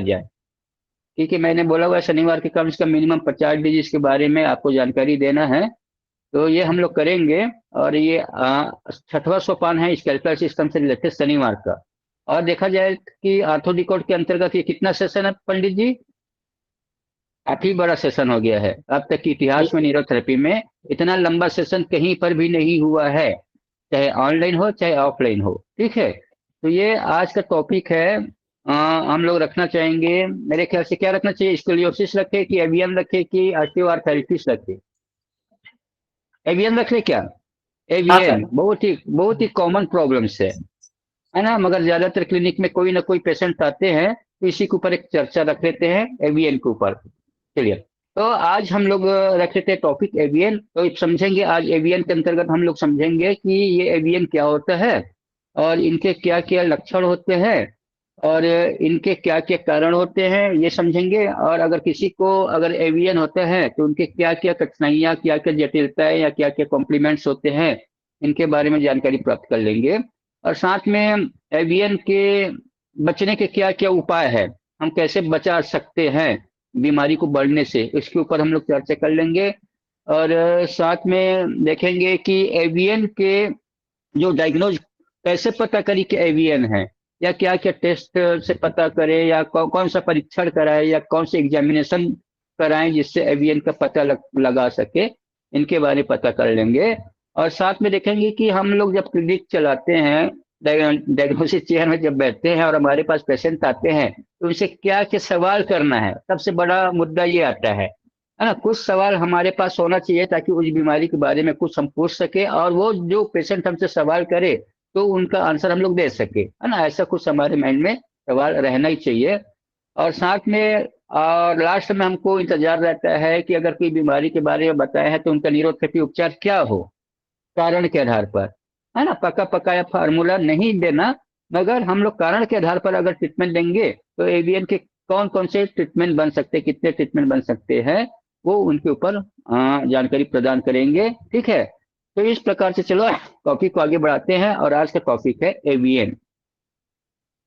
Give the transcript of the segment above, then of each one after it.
जाए। ठीक है, मैंने बोला हुआ है शनिवार के कम से कम मिनिमम 50 डिजिट के बारे में आपको जानकारी देना है। तो ये हम लोग करेंगे। और ये 6वां सोपान है स्केलेटल सिस्टम से रिलेटेड शनिवार का। और देखा जाए कि आर्थो डिकोड के अंतर्गत ये कितना सेशन है पंडित जी? काफी बड़ा सेशन हो गया है। अब तक के इतिहास में न्यूरोथेरेपी में इतना लंबा सेशन कहीं पर भी नहीं हुआ है, चाहे ऑनलाइन हो चाहे ऑफलाइन हो। ठीक है, तो ये आज का टॉपिक है। हम लोग रखना चाहेंगे, मेरे ख्याल से क्या रखना चाहिए, स्coliosis रखे कि एवीएम रखे कि ऑस्टियोआर्थराइटिस रखे? एवीएम रख ले क्या? हाँ एवीएन सर। बहुत ही कॉमन प्रॉब्लम्स है ना, मगर ज्यादातर क्लिनिक में कोई ना कोई पेशेंट आते हैं, तो इसी के ऊपर एक चर्चा रख लेते हैं, एवीएन के ऊपर। चलिए, तो आज हम लोग रख लेते हैं टॉपिक एवीएन। तो समझेंगे आज एवीएन के अंतर्गत हम लोग समझेंगे कि ये एवीएन क्या होता है और इनके क्या क्या लक्षण होते हैं और इनके क्या क्या कारण होते हैं, ये समझेंगे। और अगर किसी को अगर एवीएन होता है तो उनके क्या क्या कठिनाइयाँ, क्या क्या जटिलताएं या क्या क्या कॉम्प्लीमेंट्स होते हैं, इनके बारे में जानकारी प्राप्त कर लेंगे। और साथ में एवीएन के बचने के क्या क्या उपाय है, हम कैसे बचा सकते हैं बीमारी को बढ़ने से, इसके ऊपर हम लोग चर्चा कर लेंगे। और साथ में देखेंगे कि एवीएन के जो डायग्नोज कैसे पता करें कि एवीएन है, या क्या क्या टेस्ट से पता करें, या कौन सा परीक्षण कराएं, या कौन से एग्जामिनेशन कराएं जिससे एवीएन का पता लगा सके, इनके बारे में पता कर लेंगे। और साथ में देखेंगे कि हम लोग जब क्लिनिक चलाते हैं, डायग्नोसिस चेयर में जब बैठते हैं और हमारे पास पेशेंट आते हैं, तो उनसे क्या क्या सवाल करना है। सबसे बड़ा मुद्दा ये आता है ना, कुछ सवाल हमारे पास होना चाहिए ताकि उस बीमारी के बारे में कुछ हम पूछ सके और वो जो पेशेंट हमसे सवाल करे तो उनका आंसर हम लोग दे सके, है ना। ऐसा कुछ हमारे माइंड में सवाल रहना ही चाहिए। और साथ में और लास्ट में हमको इंतजार रहता है कि अगर कोई बीमारी के बारे में बताया है तो उनका न्यूरोथेरेपी उपचार क्या हो, कारण के आधार पर, है ना। पका पकाया फार्मूला नहीं देना, मगर हम लोग कारण के आधार पर अगर ट्रीटमेंट देंगे तो एवीएन के कौन कौन से ट्रीटमेंट बन सकते हैं, कितने ट्रीटमेंट बन सकते हैं, वो उनके ऊपर जानकारी प्रदान करेंगे। ठीक है, तो इस प्रकार से चलो टॉपिक को आगे बढ़ाते हैं। और आज का टॉपिक है एवीएन।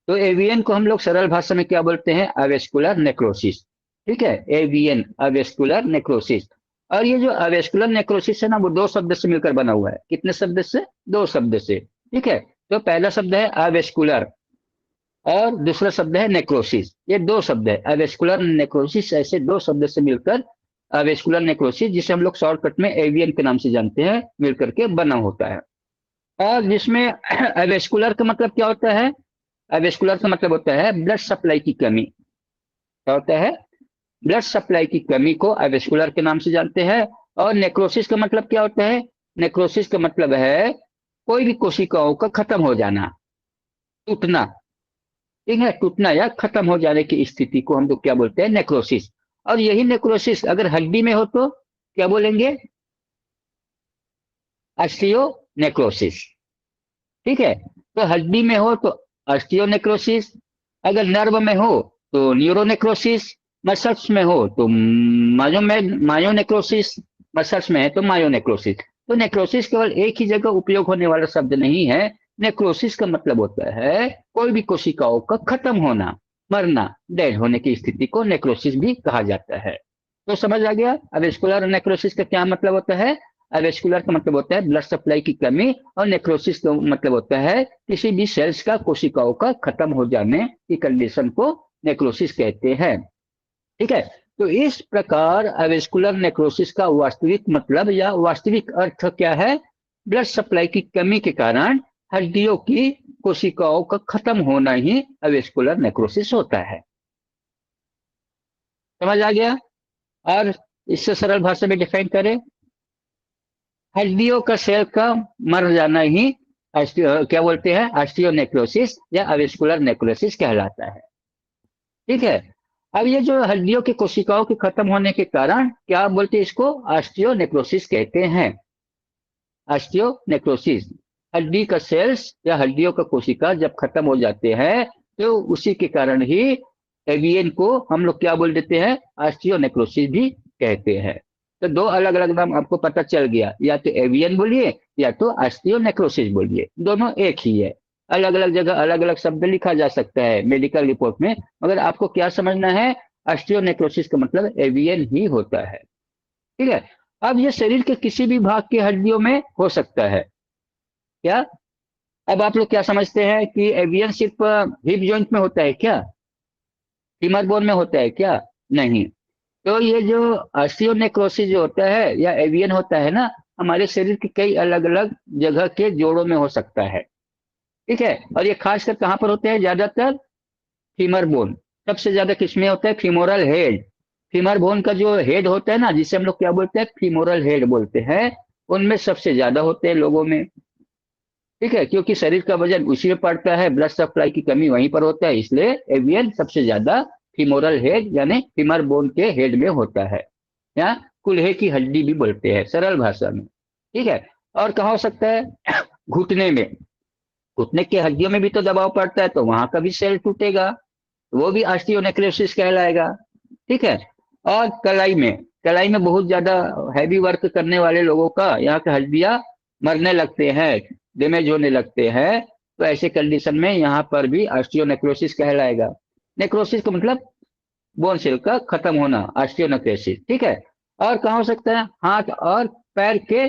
तो एवीएन को हम लोग सरल भाषा में क्या बोलते हैं, अवेस्कुलर नेक्रोसिस। ठीक है, एवीएन अवेस्कुलर नेक्रोसिस। और ये जो अवेस्कुलर नेक्रोसिस है ना, वो दो शब्द से मिलकर बना हुआ है। कितने शब्द से? दो शब्द से। ठीक है, तो पहला शब्द है अवेस्कुलर और दूसरा शब्द है नेक्रोसिस। ये दो शब्द है, अवेस्कुलर नेक्रोसिस, ऐसे दो शब्द से मिलकर अवेस्कुलर नेक्रोसिस, जिसे हम लोग शॉर्टकट में एवीएन के नाम से जानते हैं, मिलकर के बना होता है। और जिसमें अवेस्कुलर का मतलब क्या होता है? अवेस्कुलर का मतलब होता है ब्लड सप्लाई की कमी। क्या होता है? ब्लड सप्लाई की कमी को अवेस्कुलर के नाम से जानते हैं। और नेक्रोसिस का मतलब क्या होता है? नेक्रोसिस का मतलब है कोई भी कोशिकाओं का खत्म हो जाना, टूटना। ठीक है, टूटना या खत्म हो जाने की स्थिति को हम लोग क्या बोलते हैं, नेक्रोसिस। और यही नेक्रोसिस अगर हड्डी में हो तो क्या बोलेंगे? Osteo necrosis. ठीक है, तो हड्डी में हो तो ऑस्टियोनेक्रोसिस, अगर नर्व में हो तो न्यूरोनेक्रोसिस, मसल्स में हो तो मायोनेक्रोसिस, मसल्स में है तो मायोनेक्रोसिस। तो नेक्रोसिस केवल एक ही जगह उपयोग होने वाला शब्द नहीं है। नेक्रोसिस का मतलब होता है कोई भी कोशिकाओं का खत्म होना, मरना, डेड होने की स्थिति को नेक्रोसिस भी कहा जाता है। तो समझ आ गया अवेस्कुलर नेक्रोसिस का क्या मतलब होता है? अवेस्कुलर का मतलब होता है ब्लड सप्लाई की कमी, और नेक्रोसिस का मतलब होता है किसी भी सेल्स का, कोशिकाओं का खत्म हो जाने की कंडीशन को नेक्रोसिस कहते हैं। ठीक है, तो इस प्रकार अवेस्कुलर नेक्रोसिस का वास्तविक मतलब या वास्तविक अर्थ क्या है? ब्लड सप्लाई की कमी के कारण हड्डियों की कोशिकाओं का खत्म होना ही अवेस्कुलर नेक्रोसिस होता है। समझ आ गया? और इससे सरल भाषा में डिफाइन करें, हड्डियों का सेल का मर जाना ही क्या बोलते हैं, ऑस्टियोनेक्रोसिस या अवेस्कुलर नेक्रोसिस कहलाता है। ठीक है, अब ये जो हड्डियों की कोशिकाओं के खत्म होने के कारण क्या बोलते हैं, इसको ऑस्टियोनेक्रोसिस कहते हैं। ऑस्टियोनेक्रोसिस, हड्डी का सेल्स या हड्डियों का कोशिका जब खत्म हो जाते हैं तो उसी के कारण ही एवीएन को हम लोग क्या बोल देते हैं, ऑस्टियोनेक्रोसिस भी कहते हैं। तो दो अलग अलग नाम आपको पता चल गया, या तो एवीएन बोलिए या तो ऑस्टियोनेक्रोसिस बोलिए, दोनों एक ही है। अलग अलग जगह अलग अलग शब्द लिखा जा सकता है मेडिकल रिपोर्ट में, मगर आपको क्या समझना है, ऑस्टियोनेक्रोसिस का मतलब एवीएन ही होता है। ठीक है। अब ये शरीर के किसी भी भाग की हड्डियों में हो सकता है क्या? अब आप लोग क्या समझते हैं कि एवीएन सिर्फ हिप जॉइंट में होता है क्या, फीमर बोन में होता है क्या? नहीं। तो ये जो ऑस्टियोनेक्रोसिस जो होता है या एवीएन होता है ना, हमारे शरीर के कई अलग अलग जगह के जोड़ों में हो सकता है। ठीक है। और ये खासकर कहाँ पर होते हैं ज्यादातर? Femur bone. सबसे ज्यादा किसमें होता है? Femoral head. फीमर बोन का जो हेड होता है ना, जिसे हम लोग क्या बोलते हैं, फीमोरल हेड बोलते हैं, उनमें सबसे ज्यादा होते हैं लोगों में। ठीक है, क्योंकि शरीर का वजन उसी में पड़ता है, ब्लड सप्लाई की कमी वहीं पर होता है, इसलिए एवियन सबसे ज्यादा फीमोरल हेड यानी फीमर बोन के हेड में होता है, या कुल्हे की हड्डी भी बोलते हैं सरल भाषा में। ठीक है। और कहाँ हो सकता है? घुटने में। घुटने की हड्डियों में भी तो दबाव पड़ता है, तो वहां का भी सेल टूटेगा, वो भी ऑस्टियोनेक्रोसिस कहलाएगा। ठीक है। और कलाई में। कलाई में बहुत ज्यादा हैवी वर्क करने वाले लोगों का यहाँ की हड्डियां मरने लगते हैं, डैमेज होने लगते हैं, तो ऐसे कंडीशन में यहाँ पर भी ऑस्टियोनेक्रोसिस कहलाएगा। नेक्रोसिस का मतलब बोन सेल का खत्म होना, ऑस्टियोनेक्रोसिस। ठीक है। और कहाँ हो सकता है? हाथ और पैर के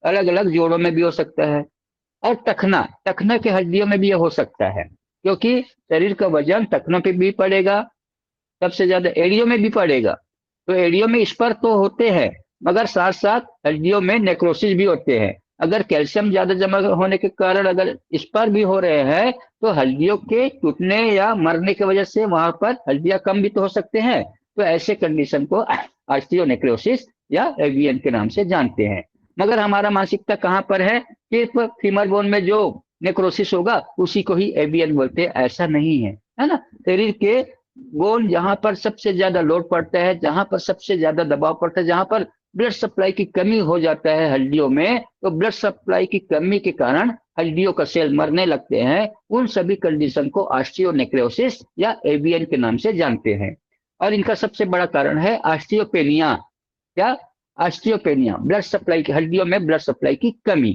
अलग अलग जोड़ों में भी हो सकता है। और टखना, टखना की हड्डियों में भी ये हो सकता है, क्योंकि शरीर का वजन टखनों पे भी पड़ेगा, सबसे ज्यादा एड़ियों में भी पड़ेगा। तो एड़ियों में स्पर तो होते हैं, मगर साथ साथ हड्डियों में नेक्रोसिस भी होते हैं। अगर कैल्शियम ज्यादा जमा होने के कारण अगर स्पर भी हो रहे हैं, तो हड्डियों के टूटने या मरने की वजह से वहां पर हड्डियां कम भी तो हो सकते हैं। तो ऐसे कंडीशन को ऑस्टियोनेक्रोसिस या एवीएन के नाम से जानते हैं। मगर हमारा मानसिकता कहाँ पर है? सिर्फ फीमर बोन में जो नेक्रोसिस होगा उसी को ही एवीएन बोलते हैं, ऐसा नहीं है ना। शरीर के बोन जहां पर सबसे ज्यादा लोड पड़ता है, जहां पर सबसे ज्यादा दबाव पड़ता है, जहां पर ब्लड सप्लाई की कमी हो जाता है हड्डियों में, तो ब्लड सप्लाई की कमी के कारण हड्डियों का सेल मरने लगते हैं, उन सभी कंडीशन को ऑस्टियोनेक्रोसिस या एवीएन के नाम से जानते हैं। और इनका सबसे बड़ा कारण है ऑस्टियोपेनिया। क्या? ऑस्टियोपेनिया, ब्लड सप्लाई की, हड्डियों में ब्लड सप्लाई की कमी।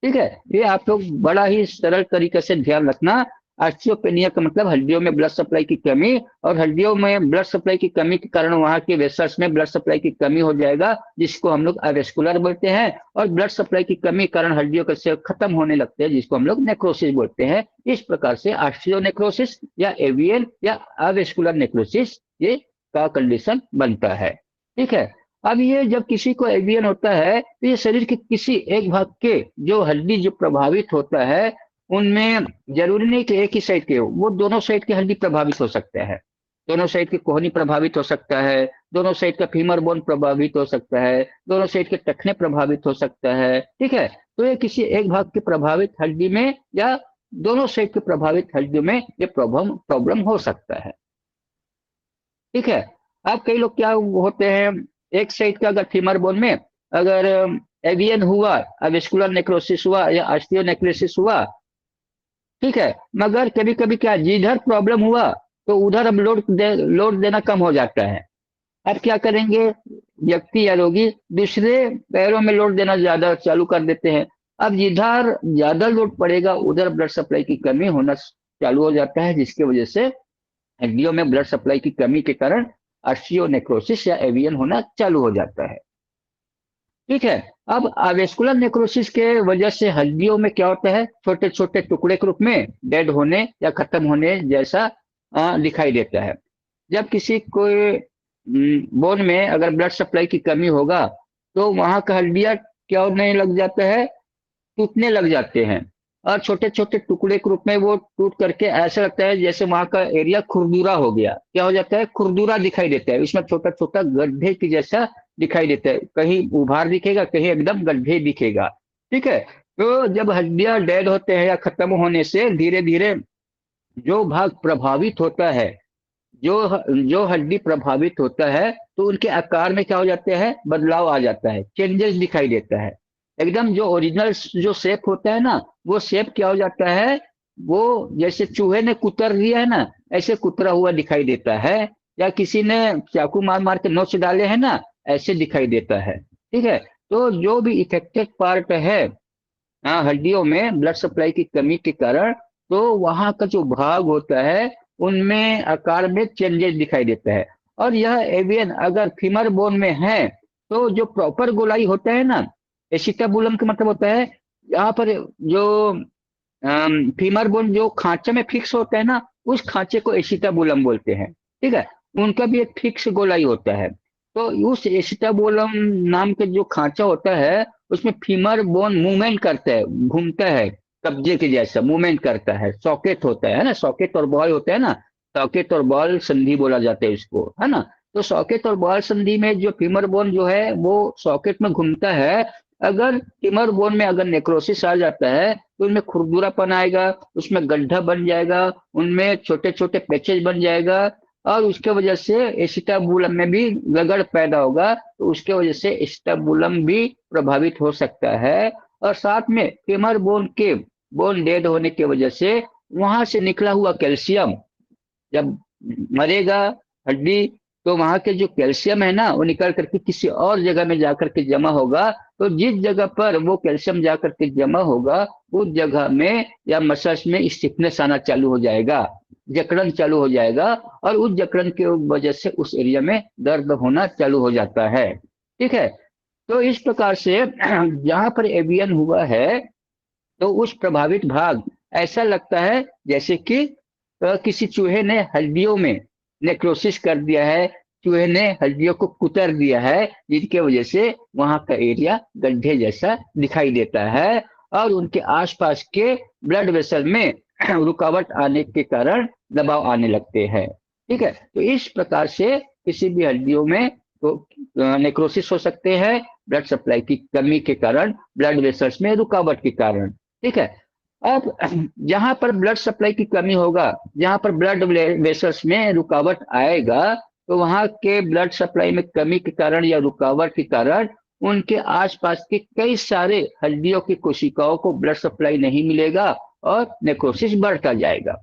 ठीक है। ये आप लोग बड़ा ही सरल तरीके से ध्यान रखना। ऑस्टियोपेनिया का मतलब हड्डियों में ब्लड सप्लाई की कमी, और हड्डियों में ब्लड सप्लाई की कमी के कारण वहां के वेसल्स में ब्लड सप्लाई की कमी हो जाएगा, जिसको हम लोग अवेस्कुलर बोलते हैं। और ब्लड सप्लाई की कमी के कारण हड्डियों के सेल खत्म होने लगते हैं, जिसको हम लोग नेक्रोसिस बोलते हैं। इस प्रकार से ऑस्टियोनेक्रोसिस या एवियन या अवेस्कुलर नेक्रोसिस ये का कंडीशन बनता है। ठीक है। अब ये जब किसी को एवियन होता है, तो ये शरीर के किसी एक भाग के जो हड्डी जो प्रभावित होता है, उनमें जरूरी नहीं कि एक ही साइड के हो, वो दोनों साइड की हड्डी प्रभावित हो सकता है। दोनों साइड की कोहनी प्रभावित हो सकता है, दोनों साइड का फीमर बोन प्रभावित हो सकता है, दोनों साइड के टखने प्रभावित हो सकता है। ठीक है। तो ये किसी एक भाग की प्रभावित हड्डी में या दोनों साइड के प्रभावित हड्डी में ये प्रॉब्लम प्रॉब्लम हो सकता है। ठीक है। अब कई लोग क्या होते हैं, एक साइड का अगर फीमर बोन में अगर एवियन हुआ, वेस्कुलर नेक्रोसिस हुआ या ऑस्टियोनेक्रोसिस हुआ, ठीक है, मगर कभी कभी क्या जिधर प्रॉब्लम हुआ तो उधर अब लोड देना कम हो जाता है। अब क्या करेंगे, व्यक्ति या रोगी दूसरे पैरों में लोड देना ज्यादा चालू कर देते हैं। अब जिधर ज्यादा लोड पड़ेगा उधर ब्लड सप्लाई की कमी होना चालू हो जाता है, जिसकी वजह से हड्डियों में ब्लड सप्लाई की कमी के कारण ऑस्टियोनेक्रोसिस या एवियन होना चालू हो जाता है। ठीक है। अब वेस्कुलर नेक्रोसिस के वजह से हड्डियों में क्या होता है, छोटे छोटे टुकड़े के रूप में डेड होने या खत्म होने जैसा दिखाई देता है। जब किसी को बोन में अगर ब्लड सप्लाई की कमी होगा, तो वहां का हड्डियां क्या होने लग जाता है, टूटने लग जाते हैं, और छोटे छोटे टुकड़े के रूप में वो टूट करके ऐसा लगता है जैसे वहां का एरिया खुरदुरा हो गया। क्या हो जाता है, खुरदुरा दिखाई देता है, इसमें छोटा छोटा गड्ढे की जैसा दिखाई देता है, कहीं उभार दिखेगा, कहीं एकदम गड्ढे दिखेगा। ठीक है। तो जब हड्डियां डेड होते हैं या खत्म होने से धीरे धीरे जो भाग प्रभावित होता है, जो जो हड्डी प्रभावित होता है, तो उनके आकार में क्या हो जाते हैं, बदलाव आ जाता है, चेंजेस दिखाई देता है। एकदम जो ओरिजिनल जो शेप होता है ना, वो शेप क्या हो जाता है, वो जैसे चूहे ने कुतर दिया है ना, ऐसे कुतरा हुआ दिखाई देता है, या किसी ने चाकू मार मार के नोच डाले हैं ना, ऐसे दिखाई देता है। ठीक है। तो जो भी इफेक्टेड पार्ट है हाँ, हड्डियों में ब्लड सप्लाई की कमी के कारण तो वहाँ का जो भाग होता है उनमें आकार में चेंजेस दिखाई देता है। और यह एवियन अगर फीमर बोन में है तो जो प्रॉपर गोलाई होता है ना, एसिटाबुलम का मतलब होता है यहाँ पर जो फीमर बोन जो खांचे में फिक्स होता है ना, उस खांचे को एसिटाबुलम बोलते हैं। ठीक है, उनका भी एक फिक्स गोलाई होता है। तो उस एसिटाबुलम नाम के जो खांचा होता है उसमें फीमर बोन मूवमेंट करता है, घूमता है, कब्जे के जैसा मूवमेंट करता है। सॉकेट होता है ना, सॉकेट और बॉल होता है ना, सॉकेट और बॉल संधि बोला जाता है इसको, है ना। तो सॉकेट और बॉल संधि में जो फीमर बोन जो है वो सॉकेट में घूमता है। अगर फीमर बोन में अगर नेक्रोसिस आ जाता है तो उनमें खुरदुरापन आएगा, उसमें गड्ढा बन जाएगा, उनमें छोटे छोटे पैचेज बन जाएगा, और उसके वजह से एसिटाबुलम में भी गड़बड़ पैदा होगा, तो उसके वजह से एसिटाबुलम भी प्रभावित हो सकता है। और साथ में फीमर बोन के बोन डेड होने की वजह से वहां से निकला हुआ कैल्शियम जब मरेगा हड्डी, तो वहां के जो कैल्शियम है ना वो निकल करके किसी और जगह में जाकर के जमा होगा। तो जिस जगह पर वो कैल्शियम जाकर के जमा होगा उस जगह में या मसल्स में स्टिफनेस आना चालू हो जाएगा, जकड़न चालू हो जाएगा, और उस जकड़न की वजह से उस एरिया में दर्द होना चालू हो जाता है। ठीक है, तो इस प्रकार से जहां पर एवियन हुआ है तो उस प्रभावित भाग ऐसा लगता है जैसे कि किसी चूहे ने हड्डियों में नेक्रोसिस कर दिया है, चूहे ने हड्डियों को कुतर दिया है, जिसके वजह से वहां का एरिया गड्ढे जैसा दिखाई देता है, और उनके आसपास के ब्लड वेसल में रुकावट आने के कारण दबाव आने लगते हैं। ठीक है, तो इस प्रकार से किसी भी हड्डियों में तो नेक्रोसिस हो सकते हैं, ब्लड सप्लाई की कमी के कारण, ब्लड वेसल्स में रुकावट के कारण। ठीक है, अब जहां पर ब्लड सप्लाई की कमी होगा, जहां पर ब्लड वेसल्स में रुकावट आएगा, तो वहां के ब्लड सप्लाई में कमी के कारण या रुकावट के कारण उनके आसपास के कई सारे हड्डियों की कोशिकाओं को ब्लड सप्लाई नहीं मिलेगा और नेक्रोसिस बढ़ता जाएगा।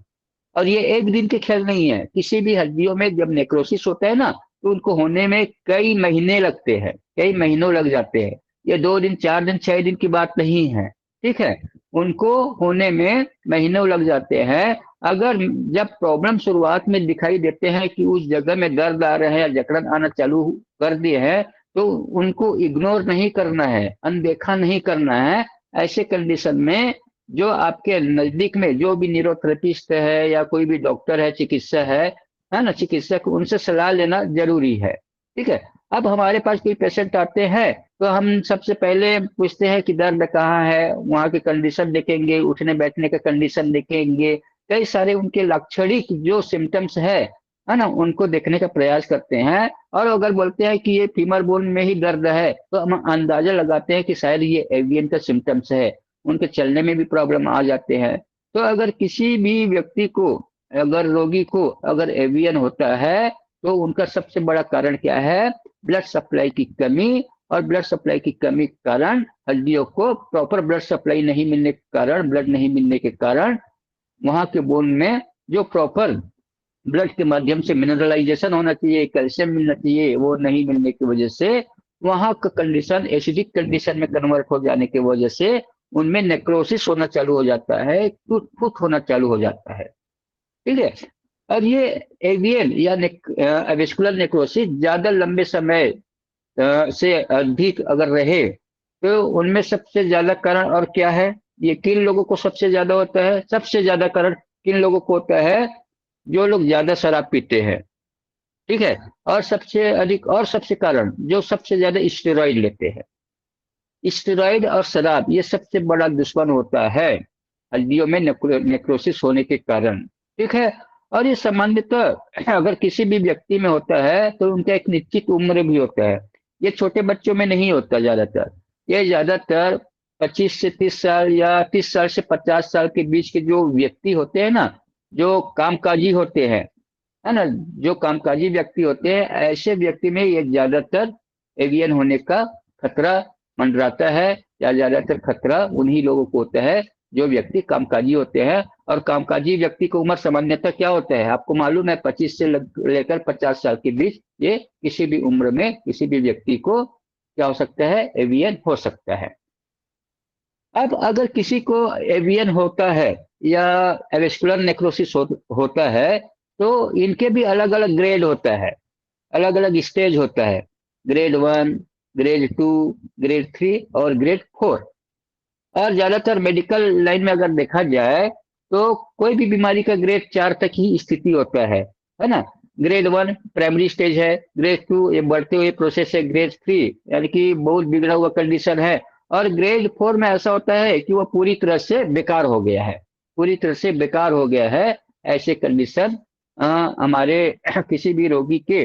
और ये एक दिन के खेल नहीं है, किसी भी हड्डियों में जब नेक्रोसिस होता है ना तो उनको होने में कई महीने लगते हैं, कई महीनों लग जाते हैं। ये 2 दिन 4 दिन 6 दिन की बात नहीं है। ठीक है, उनको होने में महीनों लग जाते हैं। अगर जब प्रॉब्लम शुरुआत में दिखाई देते हैं कि उस जगह में दर्द आ रहे हैं या जकड़न आना चालू कर दिए हैं, तो उनको इग्नोर नहीं करना है, अनदेखा नहीं करना है। ऐसे कंडीशन में जो आपके नजदीक में जो भी न्यूरोथेरेपिस्ट है या कोई भी डॉक्टर है, चिकित्सा है ना, चिकित्सक, उनसे सलाह लेना जरूरी है। ठीक है, अब हमारे पास कोई पेशेंट आते हैं तो हम सबसे पहले पूछते हैं कि दर्द कहाँ है, वहाँ की कंडीशन देखेंगे, उठने बैठने का कंडीशन देखेंगे, कई सारे उनके लाक्षणिक जो सिम्टम्स है ना, उनको देखने का प्रयास करते हैं। और अगर बोलते हैं कि ये फीमर बोन में ही दर्द है तो हम अंदाजा लगाते हैं कि शायद ये एवियन का सिम्टम्स है, उनके चलने में भी प्रॉब्लम आ जाते हैं। तो अगर किसी भी व्यक्ति को, अगर रोगी को अगर एवियन होता है तो उनका सबसे बड़ा कारण क्या है? ब्लड सप्लाई की कमी। और ब्लड सप्लाई की कमी के कारण हड्डियों को प्रॉपर ब्लड सप्लाई नहीं मिलने के कारण, ब्लड नहीं मिलने के कारण वहां के बोन में जो प्रॉपर ब्लड के माध्यम से मिनरलाइजेशन होना चाहिए, कैल्शियम मिलना चाहिए, वो नहीं मिलने की वजह से वहां का कंडीशन एसिडिक कंडीशन में कन्वर्ट हो जाने की वजह से उनमें नेक्रोसिस होना चालू हो जाता है, टूट फूट होना चालू हो जाता है। ठीक है, और ये एवियन या एविस्कुलर नेक्रोसिस ज्यादा लंबे समय से अधिक अगर रहे तो उनमें सबसे ज्यादा कारण और क्या है? ये किन लोगों को सबसे ज्यादा होता है? सबसे ज्यादा कारण किन लोगों को होता है? जो लोग ज्यादा शराब पीते हैं। ठीक है, और सबसे अधिक और सबसे कारण जो सबसे ज्यादा स्टेरॉइड लेते हैं। स्टेरॉइड और शराब ये सबसे बड़ा दुश्मन होता है हड्डियों में नेक्रोसिस होने के कारण। ठीक है, और ये सामान्यतः अगर किसी भी व्यक्ति में होता है तो उनका एक निश्चित उम्र भी होता है। ये छोटे बच्चों में नहीं होता ज्यादातर, ये ज्यादातर 25 से 30 साल या 30 साल से 50 साल के बीच के जो व्यक्ति होते हैं ना, जो कामकाजी होते हैं, है ना, जो कामकाजी व्यक्ति होते हैं, ऐसे व्यक्ति में ये ज्यादातर एवियन होने का खतरा मंडराता है, या ज्यादातर खतरा उन्हीं लोगों को होता है जो व्यक्ति कामकाजी होते हैं। और कामकाजी व्यक्ति की उम्र सामान्यतः क्या होता है आपको मालूम है? 25 से लेकर 50 साल के बीच ये किसी भी उम्र में किसी भी व्यक्ति को क्या हो सकता है? एवियन हो सकता है। अब अगर किसी को एवियन होता है या एवेस्कुलर नेक्रोसिस होता है, तो इनके भी अलग अलग ग्रेड होता है, अलग अलग स्टेज होता है। ग्रेड 1, ग्रेड 2, ग्रेड 3 और ग्रेड 4। और ज्यादातर मेडिकल लाइन में अगर देखा जाए तो कोई भी बीमारी का ग्रेड 4 तक ही स्थिति होता है ना। ग्रेड 1 प्राइमरी स्टेज है, ग्रेड 2 ये बढ़ते हुए प्रोसेस है, ग्रेड 3 यानी कि बहुत बिगड़ा हुआ कंडीशन है, और ग्रेड 4 में ऐसा होता है कि वो पूरी तरह से बेकार हो गया है, पूरी तरह से बेकार हो गया है। ऐसे कंडीशन हमारे किसी भी रोगी के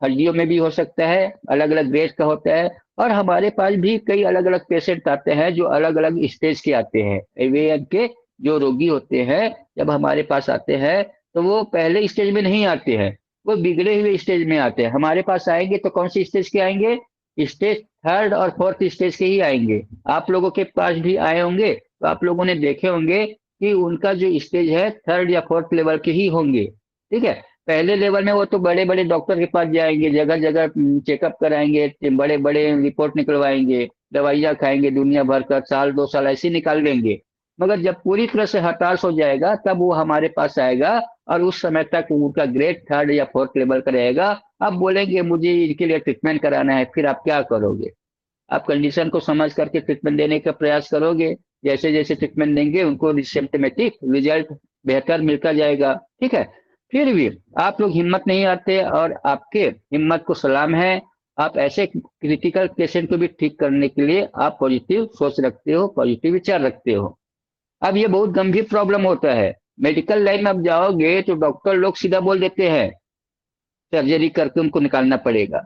हड्डियों में भी हो सकता है, अलग अलग ग्रेड का होता है। और हमारे पास भी कई अलग अलग पेशेंट आते हैं जो अलग अलग स्टेज के आते हैं। एवीएन के जो रोगी होते हैं जब हमारे पास आते हैं तो वो पहले स्टेज में नहीं आते हैं, वो बिगड़े हुए स्टेज में आते हैं। हमारे पास आएंगे तो कौन सी स्टेज के आएंगे? स्टेज 3 और 4 स्टेज के ही आएंगे। आप लोगों के पास भी आए होंगे तो आप लोगों ने देखे होंगे कि उनका जो स्टेज है 3rd या 4th लेवल के ही होंगे। ठीक है, पहले लेवल में वो तो बड़े बड़े डॉक्टर के पास जाएंगे, जगह जगह चेकअप कराएंगे, बड़े बड़े रिपोर्ट निकलवाएंगे, दवाइयाँ खाएंगे दुनिया भर का, साल 2 साल ऐसे निकाल देंगे। मगर जब पूरी तरह से हताश हो जाएगा तब वो हमारे पास आएगा, और उस समय तक उनका ग्रेड 3rd या 4th लेवल का रहेगा। अब बोलेंगे मुझे इनके लिए ट्रीटमेंट कराना है, फिर आप क्या करोगे? आप कंडीशन को समझ करके ट्रीटमेंट देने का प्रयास करोगे। जैसे जैसे ट्रीटमेंट देंगे उनको सिम्टमेटिक रिजल्ट बेहतर मिलता जाएगा। ठीक है, फिर भी आप लोग हिम्मत नहीं आते, और आपके हिम्मत को सलाम है। आप ऐसे क्रिटिकल पेशेंट को भी ठीक करने के लिए आप पॉजिटिव सोच रखते हो, पॉजिटिव विचार रखते हो। अब ये बहुत गंभीर प्रॉब्लम होता है। मेडिकल लाइन में आप जाओगे तो डॉक्टर लोग सीधा बोल देते हैं सर्जरी करके उनको निकालना पड़ेगा।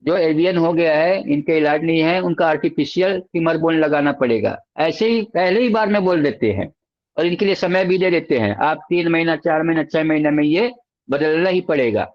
जो एवियन हो गया है इनका इलाज नहीं है, उनका आर्टिफिशियल फीमर बोन लगाना पड़ेगा, ऐसे ही पहले ही बार में बोल देते हैं। और इनके लिए समय भी दे देते हैं, आप 3 महीना 4 महीना 6 महीना में ये बदलना ही पड़ेगा।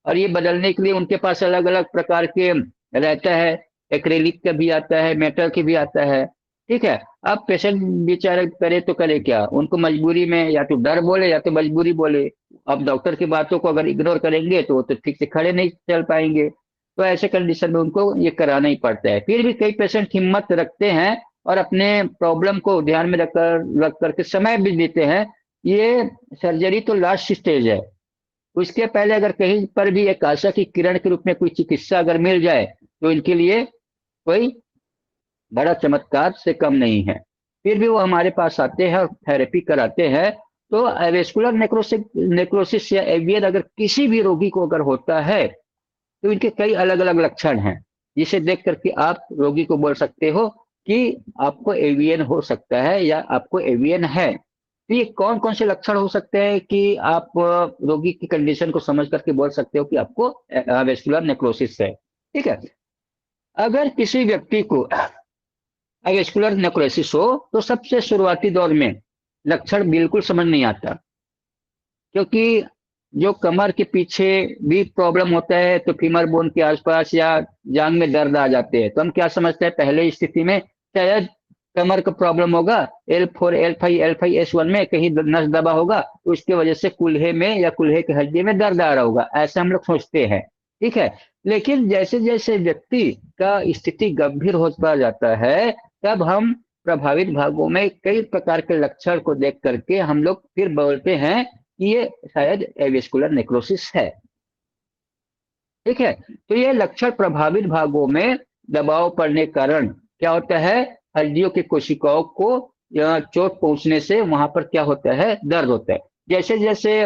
और ये बदलने के लिए उनके पास अलग अलग प्रकार के रहता है, एक्रेलिक का भी आता है, मेटल की भी आता है। ठीक है, अब पेशेंट बेचारा करे तो करे क्या, उनको मजबूरी में या तो डर बोले या तो मजबूरी बोले। अब डॉक्टर की बातों को अगर इग्नोर करेंगे तो वो तो ठीक से खड़े नहीं चल पाएंगे। तो ऐसे कंडीशन में उनको ये कराना ही पड़ता है। फिर भी कई पेशेंट हिम्मत रखते हैं और अपने प्रॉब्लम को ध्यान में रख करके समय भी देते हैं। ये सर्जरी तो लास्ट स्टेज है, उसके पहले अगर कहीं पर भी एक आशा की किरण के रूप में कोई चिकित्सा अगर मिल जाए तो इनके लिए कोई बड़ा चमत्कार से कम नहीं है। फिर भी वो हमारे पास आते हैं और थेरेपी कराते हैं। तो एवेस्कुलर नेक्रोसिस या एवियन अगर किसी भी रोगी को अगर होता है तो इनके कई अलग अलग लक्षण हैं, जिसे देख करके आप रोगी को बोल सकते हो कि आपको एवियन हो सकता है या आपको एवियन है। तो ये कौन कौन से लक्षण हो सकते हैं कि आप रोगी की कंडीशन को समझ करके बोल सकते हो कि आपको वेस्कुलर नेक्रोसिस है। ठीक है, अगर किसी व्यक्ति को वेस्कुलर नेक्रोसिस हो तो सबसे शुरुआती दौर में लक्षण बिल्कुल समझ नहीं आता, क्योंकि जो कमर के पीछे भी प्रॉब्लम होता है तो फीमर बोन के आसपास या जांग में दर्द आ जाते हैं, तो हम क्या समझते हैं पहले स्थिति में शायद कमर का प्रॉब्लम होगा, L4 L5 L5 S1 में कहीं नस दबा होगा तो उसकी वजह से कुल्हे में या कुल्हे के हड्डी में दर्द आ रहा होगा, ऐसा हम लोग सोचते हैं। ठीक है, लेकिन जैसे जैसे व्यक्ति का स्थिति गंभीर होता जाता है तब हम प्रभावित भागों में कई प्रकार के लक्षण को देख करके हम लोग फिर बोलते हैं कि ये शायद एवेस्कुलर नेक्रोसिस है। ठीक है, तो ये लक्षण प्रभावित भागों में दबाव पड़ने के कारण क्या होता है, हड्डियों की कोशिकाओं को चोट पहुंचने से वहां पर क्या होता है, दर्द होता है। जैसे जैसे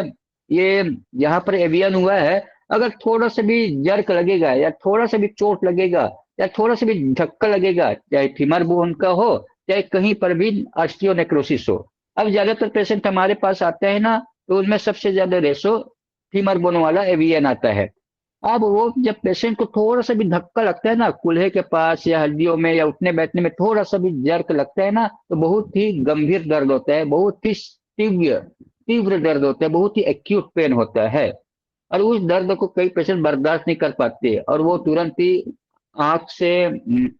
ये यहाँ पर एवियन हुआ है, अगर थोड़ा सा भी जर्क लगेगा या थोड़ा सा भी चोट लगेगा या थोड़ा सा भी धक्का लगेगा, चाहे फीमर बोन का हो चाहे कहीं पर भी ऑस्टियोनेक्रोसिस हो। अब ज्यादातर पेशेंट हमारे पास आते हैं ना, तो उनमें सबसे ज्यादा रेशो फीमर बोन वाला एवियन आता है। अब वो जब पेशेंट को थोड़ा सा भी धक्का लगता है ना कूल्हे के पास या हड्डियों में या उठने बैठने में थोड़ा सा भी जर्क लगता है ना, तो बहुत ही गंभीर दर्द होता है, बहुत ही तीव्र तीव्र दर्द होता है, बहुत ही एक्यूट पेन होता है। और उस दर्द को कई पेशेंट बर्दाश्त नहीं कर पाते और वो तुरंत ही आंख से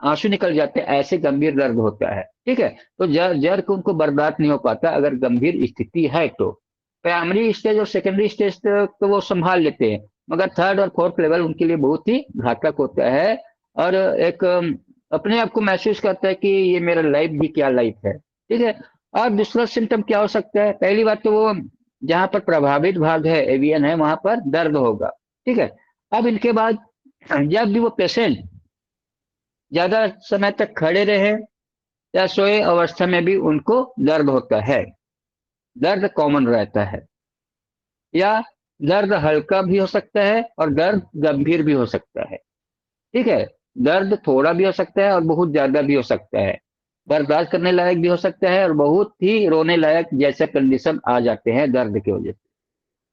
आंसू निकल जाते हैं, ऐसे गंभीर दर्द होता है। ठीक है, तो जर्क उनको बर्दाश्त नहीं हो पाता अगर गंभीर स्थिति है तो। प्राइमरी स्टेज और सेकेंडरी स्टेज तक तो वो संभाल लेते हैं, मगर 3rd और 4th लेवल उनके लिए बहुत ही घातक होता है। और एक अपने आप को महसूस करता है कि ये मेरा लाइफ भी क्या लाइफ है, ठीक है। और दूसरा सिम्टम क्या हो सकता है, पहली बात तो वो जहाँ पर प्रभावित भाग है एवियन है वहां पर दर्द होगा, ठीक है। अब इनके बाद जब भी वो पेशेंट ज्यादा समय तक खड़े रहे या सोए अवस्था में भी उनको दर्द होता है, दर्द कॉमन रहता है, या दर्द हल्का भी हो सकता है और दर्द गंभीर भी हो सकता है, ठीक है। दर्द थोड़ा भी हो सकता है और बहुत ज्यादा भी हो सकता है, बर्दाश्त करने लायक भी हो सकता है और बहुत ही रोने लायक जैसे कंडीशन आ जाते हैं दर्द की वजह से।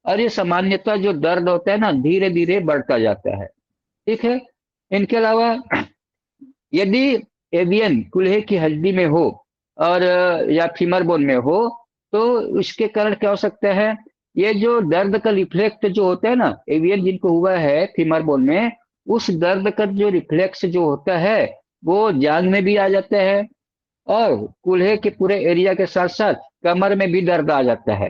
और ये सामान्यतः जो दर्द होता है ना धीरे धीरे बढ़ता जाता है, ठीक है। इनके अलावा यदि एवियन कूल्हे की हड्डी में हो और या फीमर बोन में हो तो इसके कारण क्या हो सकता है, ये जो दर्द का रिफ्लेक्स जो होता है ना एवियन जिनको हुआ है फीमर बोन में, उस दर्द का जो रिफ्लेक्स जो होता है वो जांग में भी आ जाता है और कूल्हे के पूरे एरिया के साथ साथ कमर में भी दर्द आ जाता है,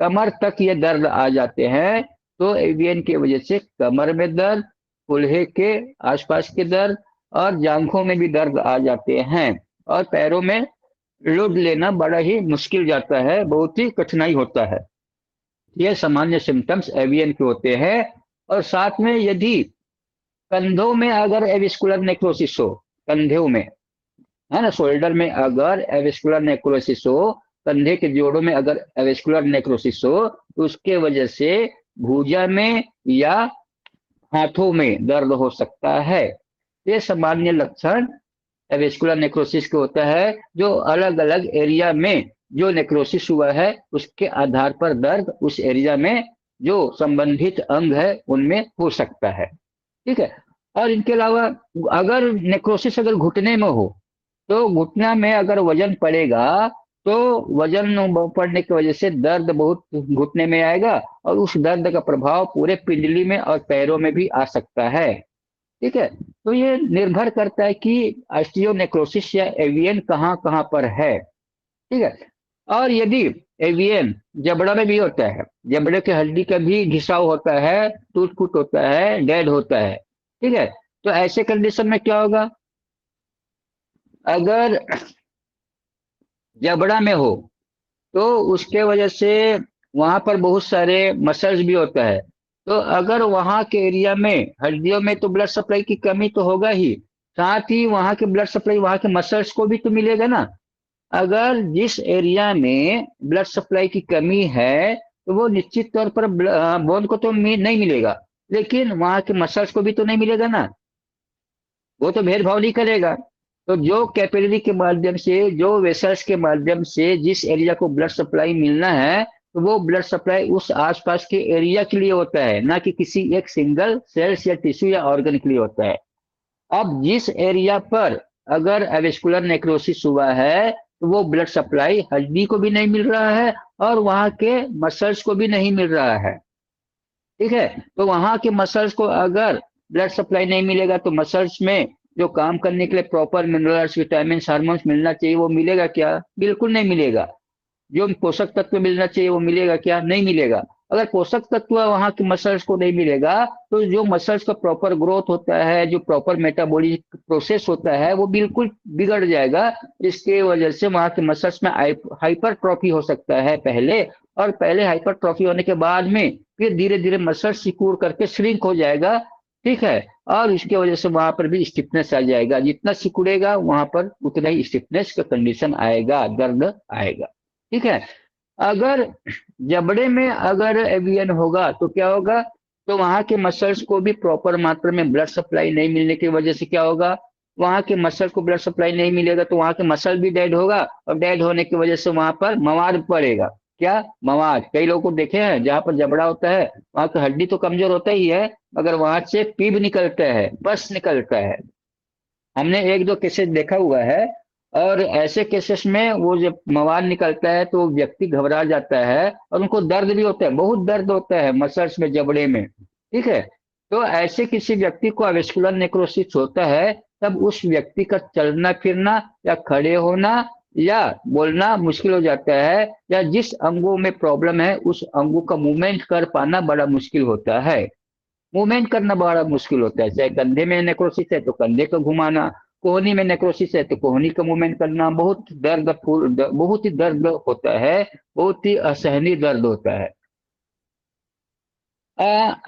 कमर तक ये दर्द आ जाते हैं। तो एवियन की वजह से कमर में दर्द, कूल्हे के आसपास के दर्द और जांघों में भी दर्द आ जाते हैं और पैरों में लोड लेना बड़ा ही मुश्किल जाता है, बहुत ही कठिनाई होता है। ये सामान्य सिम्टम्स एवियन के होते हैं। और साथ में यदि कंधों में अगर एविस्कुलर नेक्रोसिस हो, कंधों में है ना, शोल्डर में अगर एविस्कुलर नेक्रोसिस हो, कंधे के जोड़ों में अगर एविस्कुलर नेक्रोसिस हो तो उसके वजह से भुजा में या हाथों में दर्द हो सकता है। ये सामान्य लक्षण एविस्कुलर नेक्रोसिस के होता है, जो अलग अलग एरिया में जो नेक्रोसिस हुआ है उसके आधार पर दर्द उस एरिया में जो संबंधित अंग है उनमें हो सकता है, ठीक है। और इनके अलावा अगर नेक्रोसिस अगर घुटने में हो तो घुटना में अगर वजन पड़ेगा तो वजन पड़ने की वजह से दर्द बहुत घुटने में आएगा और उस दर्द का प्रभाव पूरे पिंडली में और पैरों में भी आ सकता है, ठीक है। तो ये निर्भर करता है कि ऑस्टियोनेक्रोसिस या एवियन कहाँ कहाँ पर है, ठीक है। और यदि एवियन जबड़ा में भी होता है, जबड़े की हड्डी का भी घिसाव होता है, टूट फूट होता है, डेड होता है, ठीक है। तो ऐसे कंडीशन में क्या होगा, अगर जबड़ा में हो तो उसके वजह से वहां पर बहुत सारे मसल्स भी होता है, तो अगर वहां के एरिया में हड्डियों में तो ब्लड सप्लाई की कमी तो होगा ही, साथ ही वहां के ब्लड सप्लाई वहां के मसल्स को भी तो मिलेगा ना। अगर जिस एरिया में ब्लड सप्लाई की कमी है तो वो निश्चित तौर पर बोन को तो नहीं मिलेगा, लेकिन वहां के मसल्स को भी तो नहीं मिलेगा ना, वो तो भेदभाव नहीं करेगा। तो जो कैपिलरी के माध्यम से जो वेसल्स के माध्यम से जिस एरिया को ब्लड सप्लाई मिलना है तो वो ब्लड सप्लाई उस आसपास के एरिया के लिए होता है, ना कि किसी एक सिंगल सेल्स या टिश्यू या ऑर्गन के लिए होता है। अब जिस एरिया पर अगर एविस्कुलर नेक्रोसिस हुआ है तो वो ब्लड सप्लाई हड्डी को भी नहीं मिल रहा है और वहां के मसल्स को भी नहीं मिल रहा है, ठीक है। तो वहां के मसल्स को अगर ब्लड सप्लाई नहीं मिलेगा तो मसल्स में जो काम करने के लिए प्रॉपर मिनरल्स विटामिन हार्मोन्स मिलना चाहिए वो मिलेगा क्या, बिल्कुल नहीं मिलेगा। जो पोषक तत्व मिलना चाहिए वो मिलेगा क्या, नहीं मिलेगा। अगर पोषक तत्व वहां के मसल्स को नहीं मिलेगा तो जो मसल्स का प्रॉपर ग्रोथ होता है, जो प्रॉपर मेटाबॉलिक प्रोसेस होता है वो बिल्कुल बिगड़ जाएगा। इसके वजह से वहां के मसल्स में हाइपरट्रॉफी हो सकता है पहले, और पहले हाइपरट्रॉफी होने के बाद में फिर धीरे धीरे मसल सिकुड़ करके श्रिंक हो जाएगा, ठीक है। और इसके वजह से वहां पर भी स्टिफनेस आ जाएगा, जितना सिकुड़ेगा वहां पर उतना ही स्टिफनेस का कंडीशन आएगा, दर्द आएगा, ठीक है। अगर जबड़े में अगर एवियन होगा तो क्या होगा, तो वहां के मसल्स को भी प्रॉपर मात्रा में ब्लड सप्लाई नहीं मिलने की वजह से क्या होगा, वहां के मसल को ब्लड सप्लाई नहीं मिलेगा तो वहां के मसल भी डेड होगा और डेड होने की वजह से वहां पर मवाद पड़ेगा। क्या मवाद, कई लोगों को देखे हैं जहां पर जबड़ा होता है वहां का हड्डी तो कमजोर होता ही है मगर वहां से पीप निकलता है, पस निकलता है। हमने एक दो केसेस देखा हुआ है। और ऐसे केसेस में वो जब मवाद निकलता है तो व्यक्ति घबरा जाता है और उनको दर्द भी होता है, बहुत दर्द होता है मसल्स में, जबड़े में, ठीक है। तो ऐसे किसी व्यक्ति को एविस्कुलर नेक्रोसिस होता है तब उस व्यक्ति का चलना फिरना या खड़े होना या बोलना मुश्किल हो जाता है, या जिस अंगों में प्रॉब्लम है उस अंगों का मूवमेंट कर पाना बड़ा मुश्किल होता है। मूवमेंट करना बड़ा मुश्किल होता है, चाहे कंधे में नेक्रोसिस है तो कंधे को घुमाना, कोहनी में नेक्रोसिस है तो कोहनी का मूवमेंट करना, बहुत ही दर्द होता है, बहुत ही असहनीय दर्द होता है।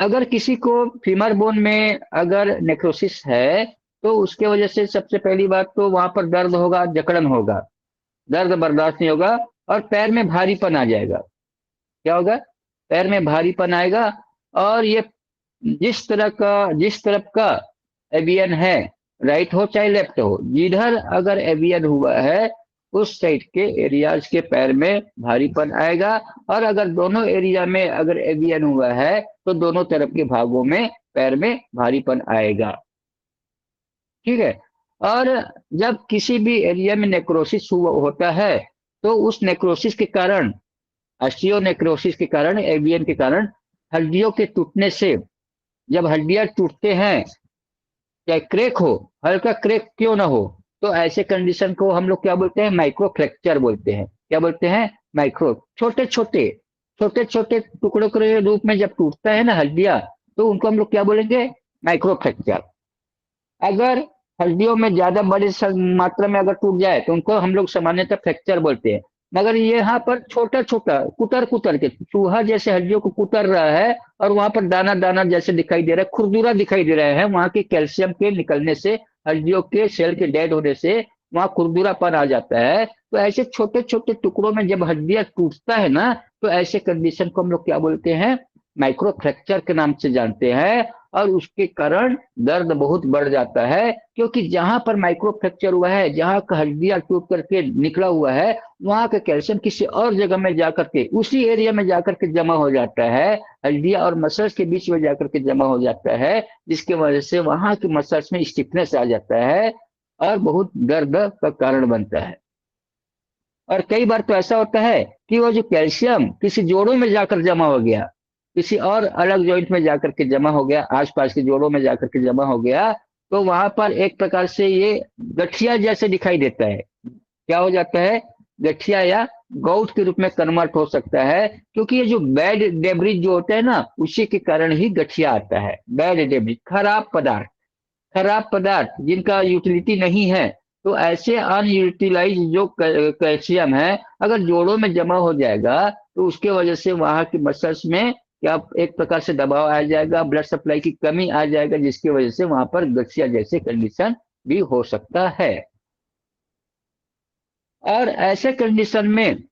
अगर किसी को फीमर बोन में अगर नेक्रोसिस है तो उसके वजह से सबसे पहली बात तो वहां पर दर्द होगा, जकड़न होगा, दर्द बर्दाश्त नहीं होगा, और पैर में भारीपन आ जाएगा। क्या होगा? पैर में भारीपन आएगा। और ये जिस तरफ का एवियन है, राइट हो चाहे लेफ्ट हो, जिधर अगर एवियन हुआ है उस साइड के एरियाज के पैर में भारीपन आएगा। और अगर दोनों एरिया में अगर एवियन हुआ है तो दोनों तरफ के भागों में पैर में भारीपन आएगा। ठीक है। और जब किसी भी एरिया में नेक्रोसिस होता है तो उस नेक्रोसिस के कारण, ऑस्टियोनेक्रोसिस के कारण, एवियन के कारण हड्डियों के टूटने से, जब हड्डियां टूटते हैं, चाहे क्रैक हो, हल्का क्रैक क्यों ना हो, तो ऐसे कंडीशन को हम लोग क्या बोलते हैं? माइक्रो फ्रैक्चर बोलते हैं। क्या बोलते हैं? माइक्रो, छोटे छोटे टुकड़ों के रूप में जब टूटता है ना हड्डियां, तो उनको हम लोग क्या बोलेंगे? Micro fracture. अगर हड्डियों में ज्यादा बड़ी मात्रा में अगर टूट जाए तो उनको हम लोग सामान्यतः फ्रैक्चर बोलते हैं। मगर ये यहाँ पर छोटा छोटा कुतर कुतर के, चूहा जैसे हड्डियों को कुतर रहा है और वहां पर दाना दाना जैसे दिखाई दे रहा है, खुरदुरा दिखाई दे रहा है, वहां के कैल्शियम के निकलने से, हड्डियों के सेल के डेड होने से वहां खुरदुरापन आ जाता है। तो ऐसे छोटे छोटे टुकड़ों में जब हड्डियां टूटता है ना, तो ऐसे कंडीशन को हम लोग क्या बोलते हैं? माइक्रो फ्रैक्चर के नाम से जानते हैं। और उसके कारण दर्द बहुत बढ़ जाता है, क्योंकि जहां पर माइक्रो फ्रैक्चर हुआ है, जहां का हड्डियां टूट करके निकला हुआ है, वहां का कैल्शियम किसी और जगह में जाकर के, उसी एरिया में जाकर के जमा हो जाता है, हड्डियां और मसल्स के बीच में जाकर के जमा हो जाता है, जिसकी वजह से वहां के मसल्स में स्टिफनेस आ जाता है और बहुत दर्द का कारण बनता है। और कई बार तो ऐसा होता है कि वो जो कैल्शियम किसी जोड़ों में जाकर जमा हो गया, किसी और अलग जॉइंट में जाकर के जमा हो गया, आसपास के जोड़ों में जाकर के जमा हो गया, तो वहां पर एक प्रकार से ये गठिया जैसे दिखाई देता है। क्या हो जाता है? गठिया या गाउट के रूप में कन्वर्ट हो सकता है, क्योंकि ये जो बैड डेब्रिज जो होता है ना, उसी के कारण ही गठिया आता है। बैड डेब्रिज, खराब पदार्थ जिनका यूटिलिटी नहीं है, तो ऐसे अनयूटिलाइज जो कैल्शियम है, अगर जोड़ों में जमा हो जाएगा तो उसके वजह से वहां के मसल्स में क्या एक प्रकार से दबाव आ जाएगा, ब्लड सप्लाई की कमी आ जाएगा, जिसकी वजह से वहां पर गठिया जैसे कंडीशन भी हो सकता है। और ऐसे कंडीशन में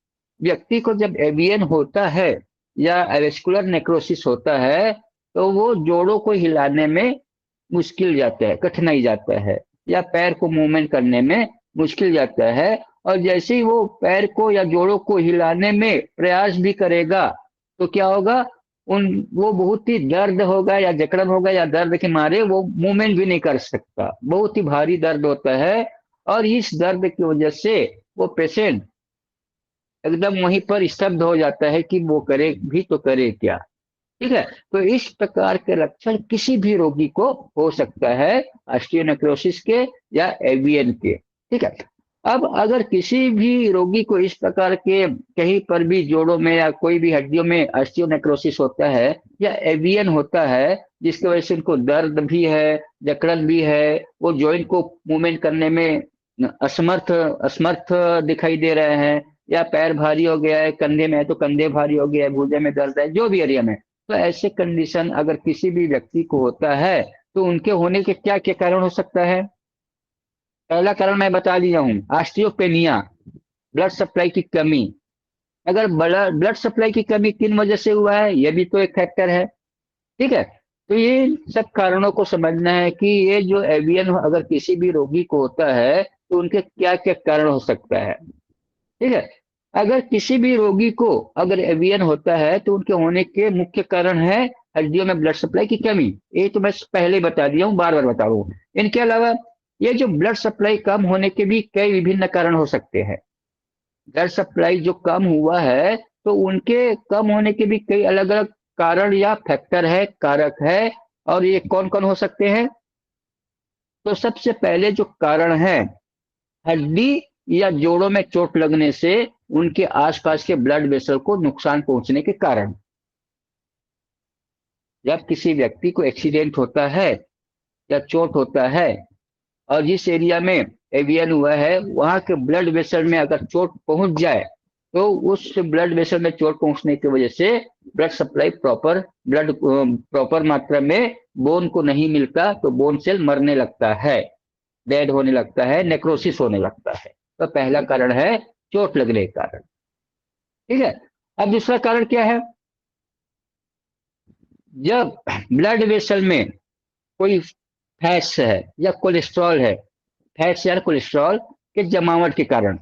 व्यक्ति को जब एवियन होता है या एवेस्कुलर नेक्रोसिस होता है, तो वो जोड़ों को हिलाने में मुश्किल जाता है, कठिनाई जाता है, या पैर को मूवमेंट करने में मुश्किल जाता है। और जैसे ही वो पैर को या जोड़ों को हिलाने में प्रयास भी करेगा तो क्या होगा? वो बहुत ही दर्द होगा या जकड़न होगा, या दर्द के मारे वो मूवमेंट भी नहीं कर सकता, बहुत ही भारी दर्द होता है। और इस दर्द की वजह से वो पेशेंट एकदम वहीं पर स्तब्ध हो जाता है कि वो करे भी तो करे क्या। ठीक है। तो इस प्रकार के लक्षण किसी भी रोगी को हो सकता है, ऑस्टियोनेक्रोसिस के या एवियन के। ठीक है। अब अगर किसी भी रोगी को इस प्रकार के कहीं पर भी जोड़ों में या कोई भी हड्डियों में ऑस्टियोनेक्रोसिस होता है या एवियन होता है, जिसकी वजह से उनको दर्द भी है, जकड़न भी है, वो जॉइंट को मूवमेंट करने में असमर्थ असमर्थ दिखाई दे रहे हैं, या पैर भारी हो गया है, कंधे में है तो कंधे भारी हो गया है, भुजा में दर्द है, जो भी एरिया में, तो ऐसे कंडीशन अगर किसी भी व्यक्ति को होता है तो उनके होने के क्या क्या कारण हो सकता है? पहला कारण मैं बता दिया हूँ, ऑस्टियोपेनिया, ब्लड सप्लाई की कमी। अगर ब्लड सप्लाई की कमी किन वजह से हुआ है, यह भी तो एक फैक्टर है। ठीक है। तो ये सब कारणों को समझना है कि ये जो एवियन अगर किसी भी रोगी को होता है तो उनके क्या क्या कारण हो सकता है। ठीक है। अगर किसी भी रोगी को अगर एवियन होता है तो उनके होने के मुख्य कारण है हड्डियों में ब्लड सप्लाई की कमी। ये तो मैं पहले ही बता दिया हूँ, बार बार बता रहा हूँ। इनके अलावा ये जो ब्लड सप्लाई कम होने के भी कई विभिन्न कारण हो सकते हैं। ब्लड सप्लाई जो कम हुआ है तो उनके कम होने के भी कई अलग अलग कारण या फैक्टर है, कारक है। और ये कौन कौन हो सकते हैं? तो सबसे पहले जो कारण है, हड्डी या जोड़ों में चोट लगने से उनके आसपास के ब्लड वेसल को नुकसान पहुंचने के कारण। जब किसी व्यक्ति को एक्सीडेंट होता है या चोट होता है और जिस एरिया में एवीएन हुआ है वहां के ब्लड वेसल में अगर चोट पहुंच जाए तो उस ब्लड वेसल में चोट पहुंचने की वजह से ब्लड सप्लाई प्रॉपर मात्रा में बोन को नहीं मिलता, तो बोन सेल मरने लगता है, डेड होने लगता है, नेक्रोसिस होने लगता है। तो पहला कारण है चोट लगने के कारण। ठीक है। अब दूसरा कारण क्या है? जब ब्लड वेसल में कोई फैट्स है या कोलेस्ट्रॉल है, फैट्स या कोलेस्ट्रॉल के जमावट के कारण,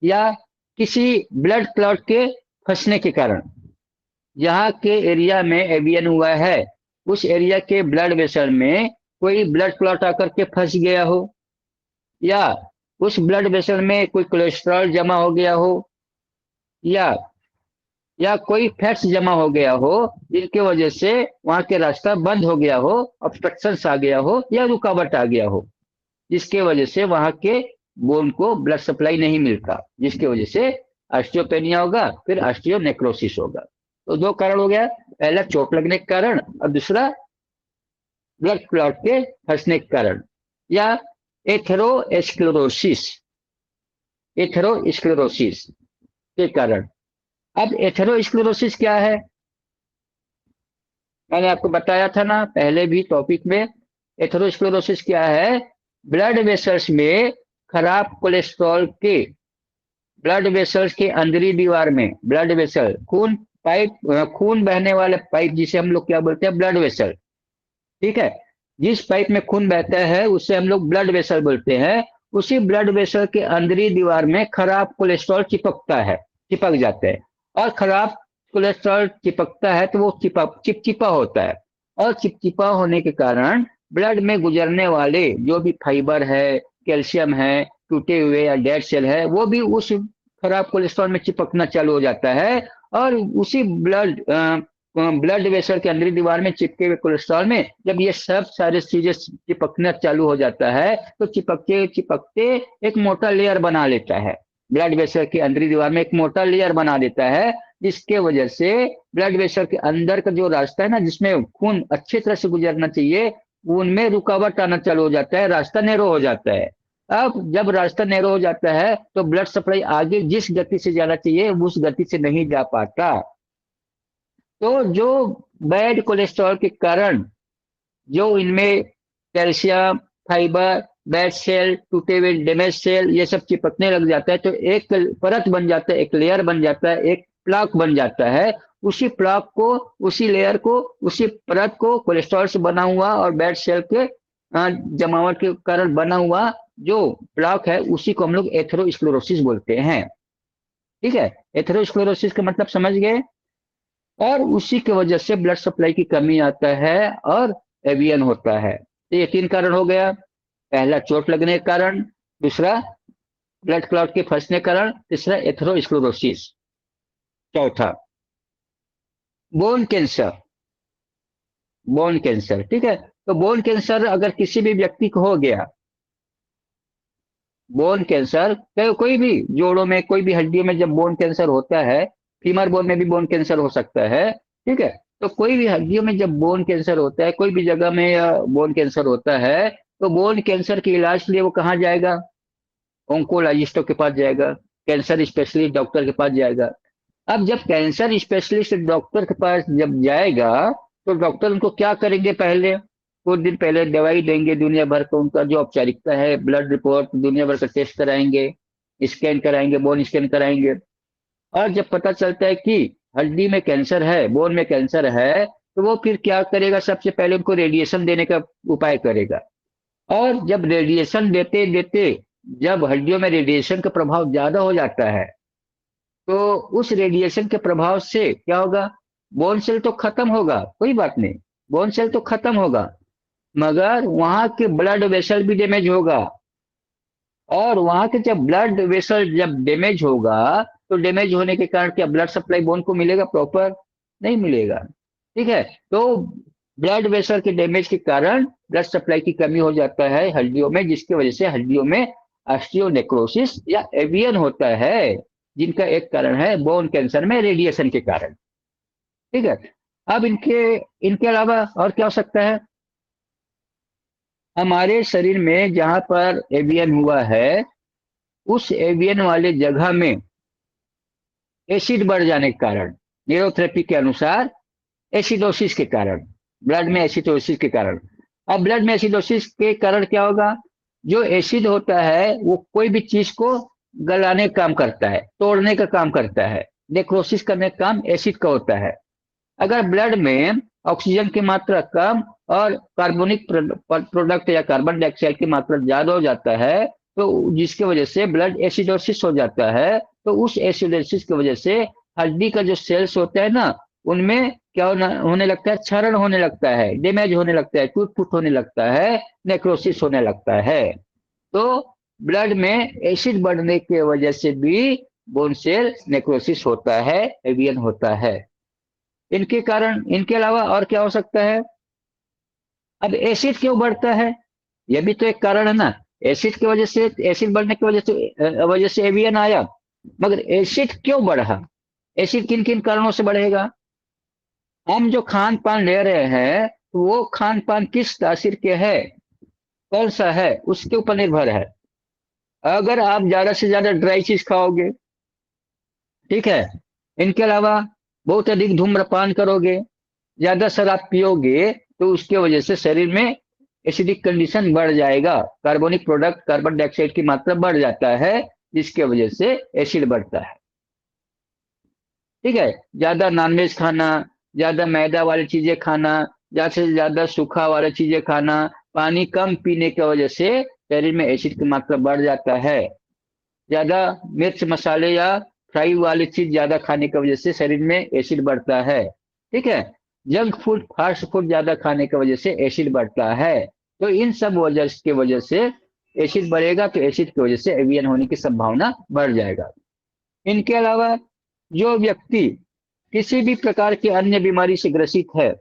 या किसी ब्लड क्लॉट के फंसने के कारण, जहाँ के एरिया में एवीएन हुआ है उस एरिया के ब्लड वेसल में कोई ब्लड क्लॉट आकर के फंस गया हो, या उस ब्लड वेसल में कोई कोलेस्ट्रॉल जमा हो गया हो, या कोई फैट्स जमा हो गया हो जिनकी वजह से वहां के रास्ता बंद हो गया हो, ऑब्स्ट्रक्शन आ गया हो या रुकावट आ गया हो, जिसके वजह से वहां के बोन को ब्लड सप्लाई नहीं मिलता, जिसकी वजह से ऑस्टियोपेनिया होगा, फिर ऑस्टियोनेक्रोसिस होगा। तो दो कारण हो गया, पहला चोट लगने के कारण और दूसरा ब्लड क्लॉट के फंसने के कारण, या एथेरोस्क्लेरोसिस एथेरोस्क्लेरोसिस के कारण। अब एथेरोस्क्लेरोसिस क्या है? मैंने आपको बताया था ना पहले भी टॉपिक में, एथेरोस्क्लेरोसिस क्या है? ब्लड वेसल्स में खराब कोलेस्ट्रॉल के, ब्लड वेसल्स के अंदरी दीवार में, ब्लड वेसल खून पाइप, खून बहने वाले पाइप जिसे हम लोग क्या बोलते हैं? Blood vessel. ठीक है। जिस पाइप में खून बहता है उसे हम लोग ब्लड वेसल बोलते हैं। उसी ब्लड वेसल के अंदरी दीवार में खराब कोलेस्ट्रॉल चिपक जाता है। और खराब कोलेस्ट्रॉल चिपकता है तो वो चिपचिपा होता है, और चिपचिपा होने के कारण ब्लड में गुजरने वाले जो भी फाइबर है, कैल्शियम है, टूटे हुए या डेड सेल है, वो भी उस खराब कोलेस्ट्रॉल में चिपकना चालू हो जाता है। और उसी ब्लड वेसल के अंदरी दीवार में चिपके हुए कोलेस्ट्रॉल में जब ये सब सारे चीजें चिपकना चालू हो जाता है तो चिपकते चिपकते एक मोटा लेयर बना लेता है, ब्लड वेसल के अंदरी दीवार में एक मोटा लेयर बना देता है, जिसके वजह से ब्लड वेसल के अंदर का जो रास्ता है ना, जिसमें खून अच्छी तरह से गुजरना चाहिए, उनमें रुकावट आना चालू हो जाता है, रास्ता नैरो हो जाता है। अब जब रास्ता नैरो हो जाता है तो ब्लड सप्लाई आगे जिस गति से जाना चाहिए उस गति से नहीं जा पाता। तो जो बैड कोलेस्ट्रॉल के कारण जो इनमें कैल्शियम, फाइबर, बैड सेल, टूटे हुए डैमेज सेल ये सब चिपकने लग जाता है, तो एक परत बन जाता है, एक लेयर बन जाता है, एक प्लाक बन जाता है। उसी प्लाक को, उसी लेयर को, उसी परत को कोलेस्ट्रॉल से बना हुआ और बैड सेल के जमावट के कारण बना हुआ जो प्लाक है उसी को हम लोग एथेरोस्क्लेरोसिस बोलते हैं। ठीक है। एथेरोस्क्लेरोसिस का मतलब समझ गए? और उसी की वजह से ब्लड सप्लाई की कमी आता है और एवियन होता है। तो ये तीन कारण हो गया, पहला चोट लगने के कारण, दूसरा ब्लड क्लॉट के फंसने के कारण, तीसरा एथेरोस्क्लेरोसिस, चौथा बोन कैंसर। बोन कैंसर, ठीक है। तो बोन कैंसर अगर किसी भी व्यक्ति को हो गया, बोन कैंसर कोई भी जोड़ों में, कोई भी हड्डियों में जब बोन कैंसर होता है, फीमर बोन में भी बोन कैंसर हो सकता है। ठीक है। तो कोई भी हड्डियों में जब बोन कैंसर होता है, कोई भी जगह में बोन कैंसर होता है, तो बोन कैंसर के इलाज के लिए वो कहाँ जाएगा? ओंकोलॉजिस्टों के पास जाएगा, कैंसर स्पेशलिस्ट डॉक्टर के पास जाएगा। अब जब कैंसर स्पेशलिस्ट डॉक्टर के पास जब जाएगा तो डॉक्टर उनको क्या करेंगे? पहले कुछ दिन पहले दवाई देंगे, दुनिया भर का उनका जो औपचारिकता है, ब्लड रिपोर्ट, दुनिया भर का टेस्ट कराएंगे, स्कैन कराएंगे, बोन स्कैन कराएंगे। और जब पता चलता है कि हड्डी में कैंसर है, बोन में कैंसर है, तो वो फिर क्या करेगा? सबसे पहले उनको रेडिएशन देने का उपाय करेगा। और जब रेडिएशन देते देते जब हड्डियों में रेडिएशन का प्रभाव ज्यादा हो जाता है तो उस रेडिएशन के प्रभाव से क्या होगा? बोन सेल तो खत्म होगा, कोई बात नहीं, बोन सेल तो खत्म होगा, मगर वहां के ब्लड वेसल भी डैमेज होगा। और वहां के जब ब्लड वेसल जब डैमेज होगा तो डैमेज होने के कारण क्या ब्लड सप्लाई बोन को मिलेगा? प्रॉपर नहीं मिलेगा। ठीक है। तो ब्लड वेसल के डैमेज के कारण ब्लड सप्लाई की कमी हो जाता है हड्डियों में, जिसकी वजह से हड्डियों में ऑस्टियोनेक्रोसिस या एवियन होता है, जिनका एक कारण है बोन कैंसर में रेडिएशन के कारण। ठीक है। अब इनके इनके अलावा और क्या हो सकता है? हमारे शरीर में जहां पर एवियन हुआ है, उस एवियन वाले जगह में एसिड बढ़ जाने के कारण, न्यूरोथेरेपी के अनुसार एसिडोसिस के कारण, ब्लड में एसिडोसिस के कारण। अब ब्लड में एसिडोसिस के कारण क्या होगा? जो एसिड होता है वो कोई भी चीज को गलाने का काम करता है, तोड़ने का काम करता है, नेक्रोसिस करने का काम एसिड का होता है। अगर ब्लड में ऑक्सीजन की मात्रा कम और कार्बनिक प्रोडक्ट या कार्बन डाइऑक्साइड की मात्रा ज्यादा हो जाता है, तो जिसकी वजह से ब्लड एसिडोसिस हो जाता है। तो उस एसिडोसिस की वजह से हड्डी का जो सेल्स होता है ना, उनमें क्या होने लगता है? क्षरण होने लगता है, डैमेज होने लगता है, टूट फूट होने लगता है, नेक्रोसिस होने लगता है। तो ब्लड में एसिड बढ़ने की वजह से भी बोन सेल नेक्रोसिस होता है, एवियन होता है। इनके कारण, इनके अलावा और क्या हो सकता है? अब एसिड क्यों बढ़ता है? यह भी तो एक कारण है ना। एसिड की वजह से, एसिड बढ़ने की वजह से एवियन आया। मगर एसिड क्यों बढ़ा? एसिड किन किन कारणों से बढ़ेगा? हम जो खान पान ले रहे हैं, वो खान पान किस तासीर के है, कौन सा है, उसके ऊपर निर्भर है। अगर आप ज्यादा से ज्यादा ड्राई चीज खाओगे, ठीक है, इनके अलावा बहुत अधिक धूम्रपान करोगे, ज्यादा शराब पियोगे, तो उसके वजह से शरीर में एसिडिक कंडीशन बढ़ जाएगा, कार्बनिक प्रोडक्ट, कार्बन डाइऑक्साइड की मात्रा बढ़ जाता है, जिसके वजह से एसिड बढ़ता है। ठीक है, ज्यादा नॉनवेज खाना, ज्यादा मैदा वाली चीजें खाना, ज्यादा से ज्यादा सूखा वाली चीजें खाना, पानी कम पीने की वजह से शरीर में एसिड की मात्रा बढ़ जाता है। ज्यादा मिर्च मसाले या फ्राई वाली चीज ज्यादा खाने की वजह से शरीर में एसिड बढ़ता है। ठीक है, जंक फूड, फास्ट फूड ज्यादा खाने की वजह से एसिड बढ़ता है। तो इन सब वजह की वजह से एसिड बढ़ेगा, तो एसिड की वजह से एवियन होने की संभावना बढ़ जाएगा। इनके अलावा जो व्यक्ति किसी भी प्रकार की अन्य बीमारी से ग्रसित है,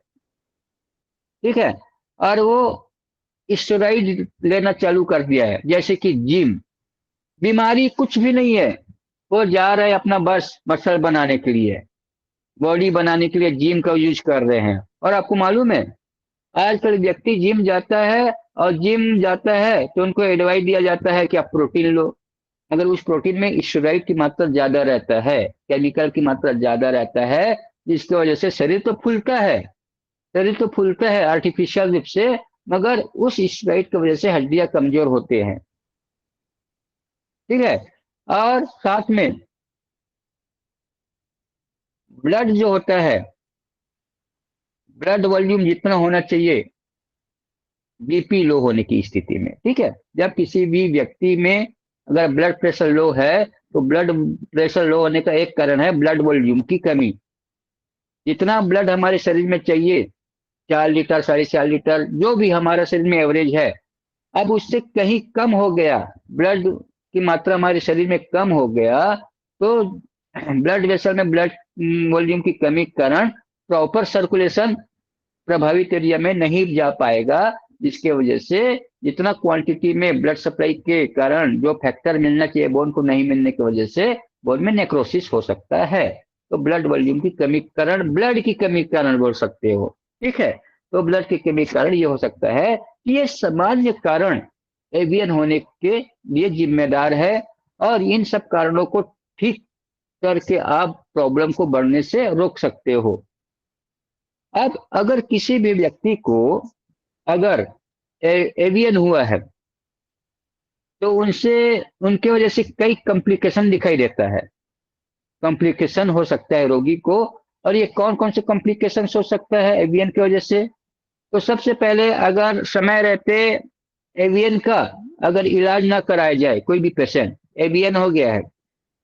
ठीक है, और वो स्टेरॉइड लेना चालू कर दिया है, जैसे कि जिम, बीमारी कुछ भी नहीं है, वो जा रहे हैं अपना बस मसल बनाने के लिए, बॉडी बनाने के लिए जिम का यूज कर रहे हैं। और आपको मालूम है, आजकल व्यक्ति जिम जाता है, और जिम जाता है तो उनको एडवाइस दिया जाता है कि आप प्रोटीन लो। अगर उस प्रोटीन में स्टेरॉइड की मात्रा ज्यादा रहता है, केमिकल की मात्रा ज्यादा रहता है, जिसकी वजह से शरीर तो फूलता है, शरीर तो फूलता है आर्टिफिशियल रूप से, मगर उस स्टेरॉइड की वजह से हड्डियां कमजोर होते हैं। ठीक है, और साथ में ब्लड जो होता है, ब्लड वॉल्यूम जितना होना चाहिए बीपी लो होने की स्थिति में, ठीक है, जब किसी भी व्यक्ति में अगर ब्लड प्रेशर लो है, तो ब्लड प्रेशर लो होने का एक कारण है ब्लड वॉल्यूम की कमी। जितना ब्लड हमारे शरीर में चाहिए, 4 लीटर, 4.5 लीटर, जो भी हमारा शरीर में एवरेज है, अब उससे कहीं कम हो गया, ब्लड की मात्रा हमारे शरीर में कम हो गया, तो ब्लड वेसल में ब्लड वॉल्यूम की कमी के कारण प्रॉपर सर्कुलेशन प्रभावित एरिया में नहीं जा पाएगा, जिसके वजह से जितना क्वांटिटी में ब्लड सप्लाई के कारण जो फैक्टर मिलना चाहिए बोन को नहीं मिलने की वजह से बोन में नेक्रोसिस हो सकता है। तो ब्लड वॉल्यूम की कमी के कारण, ब्लड की कमी के कारण बोल सकते हो। ठीक है, तो ब्लड की कमी के कारण ये हो सकता है कि ये सामान्य कारण एवियन होने के लिए जिम्मेदार है, और इन सब कारणों को ठीक करके आप प्रॉब्लम को बढ़ने से रोक सकते हो। अब अगर किसी भी व्यक्ति को अगर एवियन हुआ है, तो उनसे, उनके वजह से कई कॉम्प्लिकेशन दिखाई देता है, कॉम्प्लिकेशन हो सकता है रोगी को। और ये कौन कौन से कॉम्प्लिकेशन हो सकता है एवियन की वजह से? तो सबसे पहले, अगर समय रहते एवियन का अगर इलाज ना कराया जाए, कोई भी पेशेंट एवियन हो गया है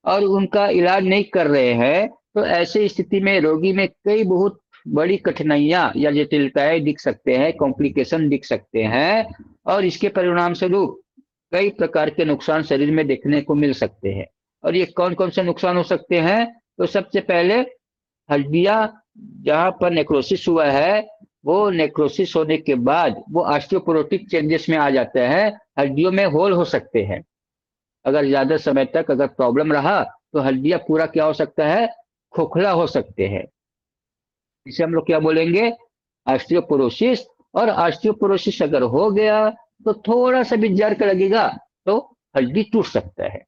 और उनका इलाज नहीं कर रहे हैं, तो ऐसी स्थिति में रोगी में कई बहुत बड़ी कठिनाइयां या जटिलताएं दिख सकते हैं, कॉम्प्लिकेशन दिख सकते हैं, और इसके परिणाम स्वरूप कई प्रकार के नुकसान शरीर में देखने को मिल सकते हैं। और ये कौन कौन से नुकसान हो सकते हैं? तो सबसे पहले, हड्डियां जहां पर नेक्रोसिस हुआ है, वो नेक्रोसिस होने के बाद वो ऑस्टियोपोरोटिक चेंजेस में आ जाते हैं, हड्डियों में होल हो सकते हैं। अगर ज्यादा समय तक अगर प्रॉब्लम रहा, तो हड्डियां पूरा क्या हो सकता है? खोखला हो सकते हैं। इसे हम लोग क्या बोलेंगे? ऑस्टियोपोरोसिस। और ऑस्टियोपोरोसिस अगर हो गया, तो थोड़ा सा भी जर्क लगेगा तो हड्डी टूट सकता है।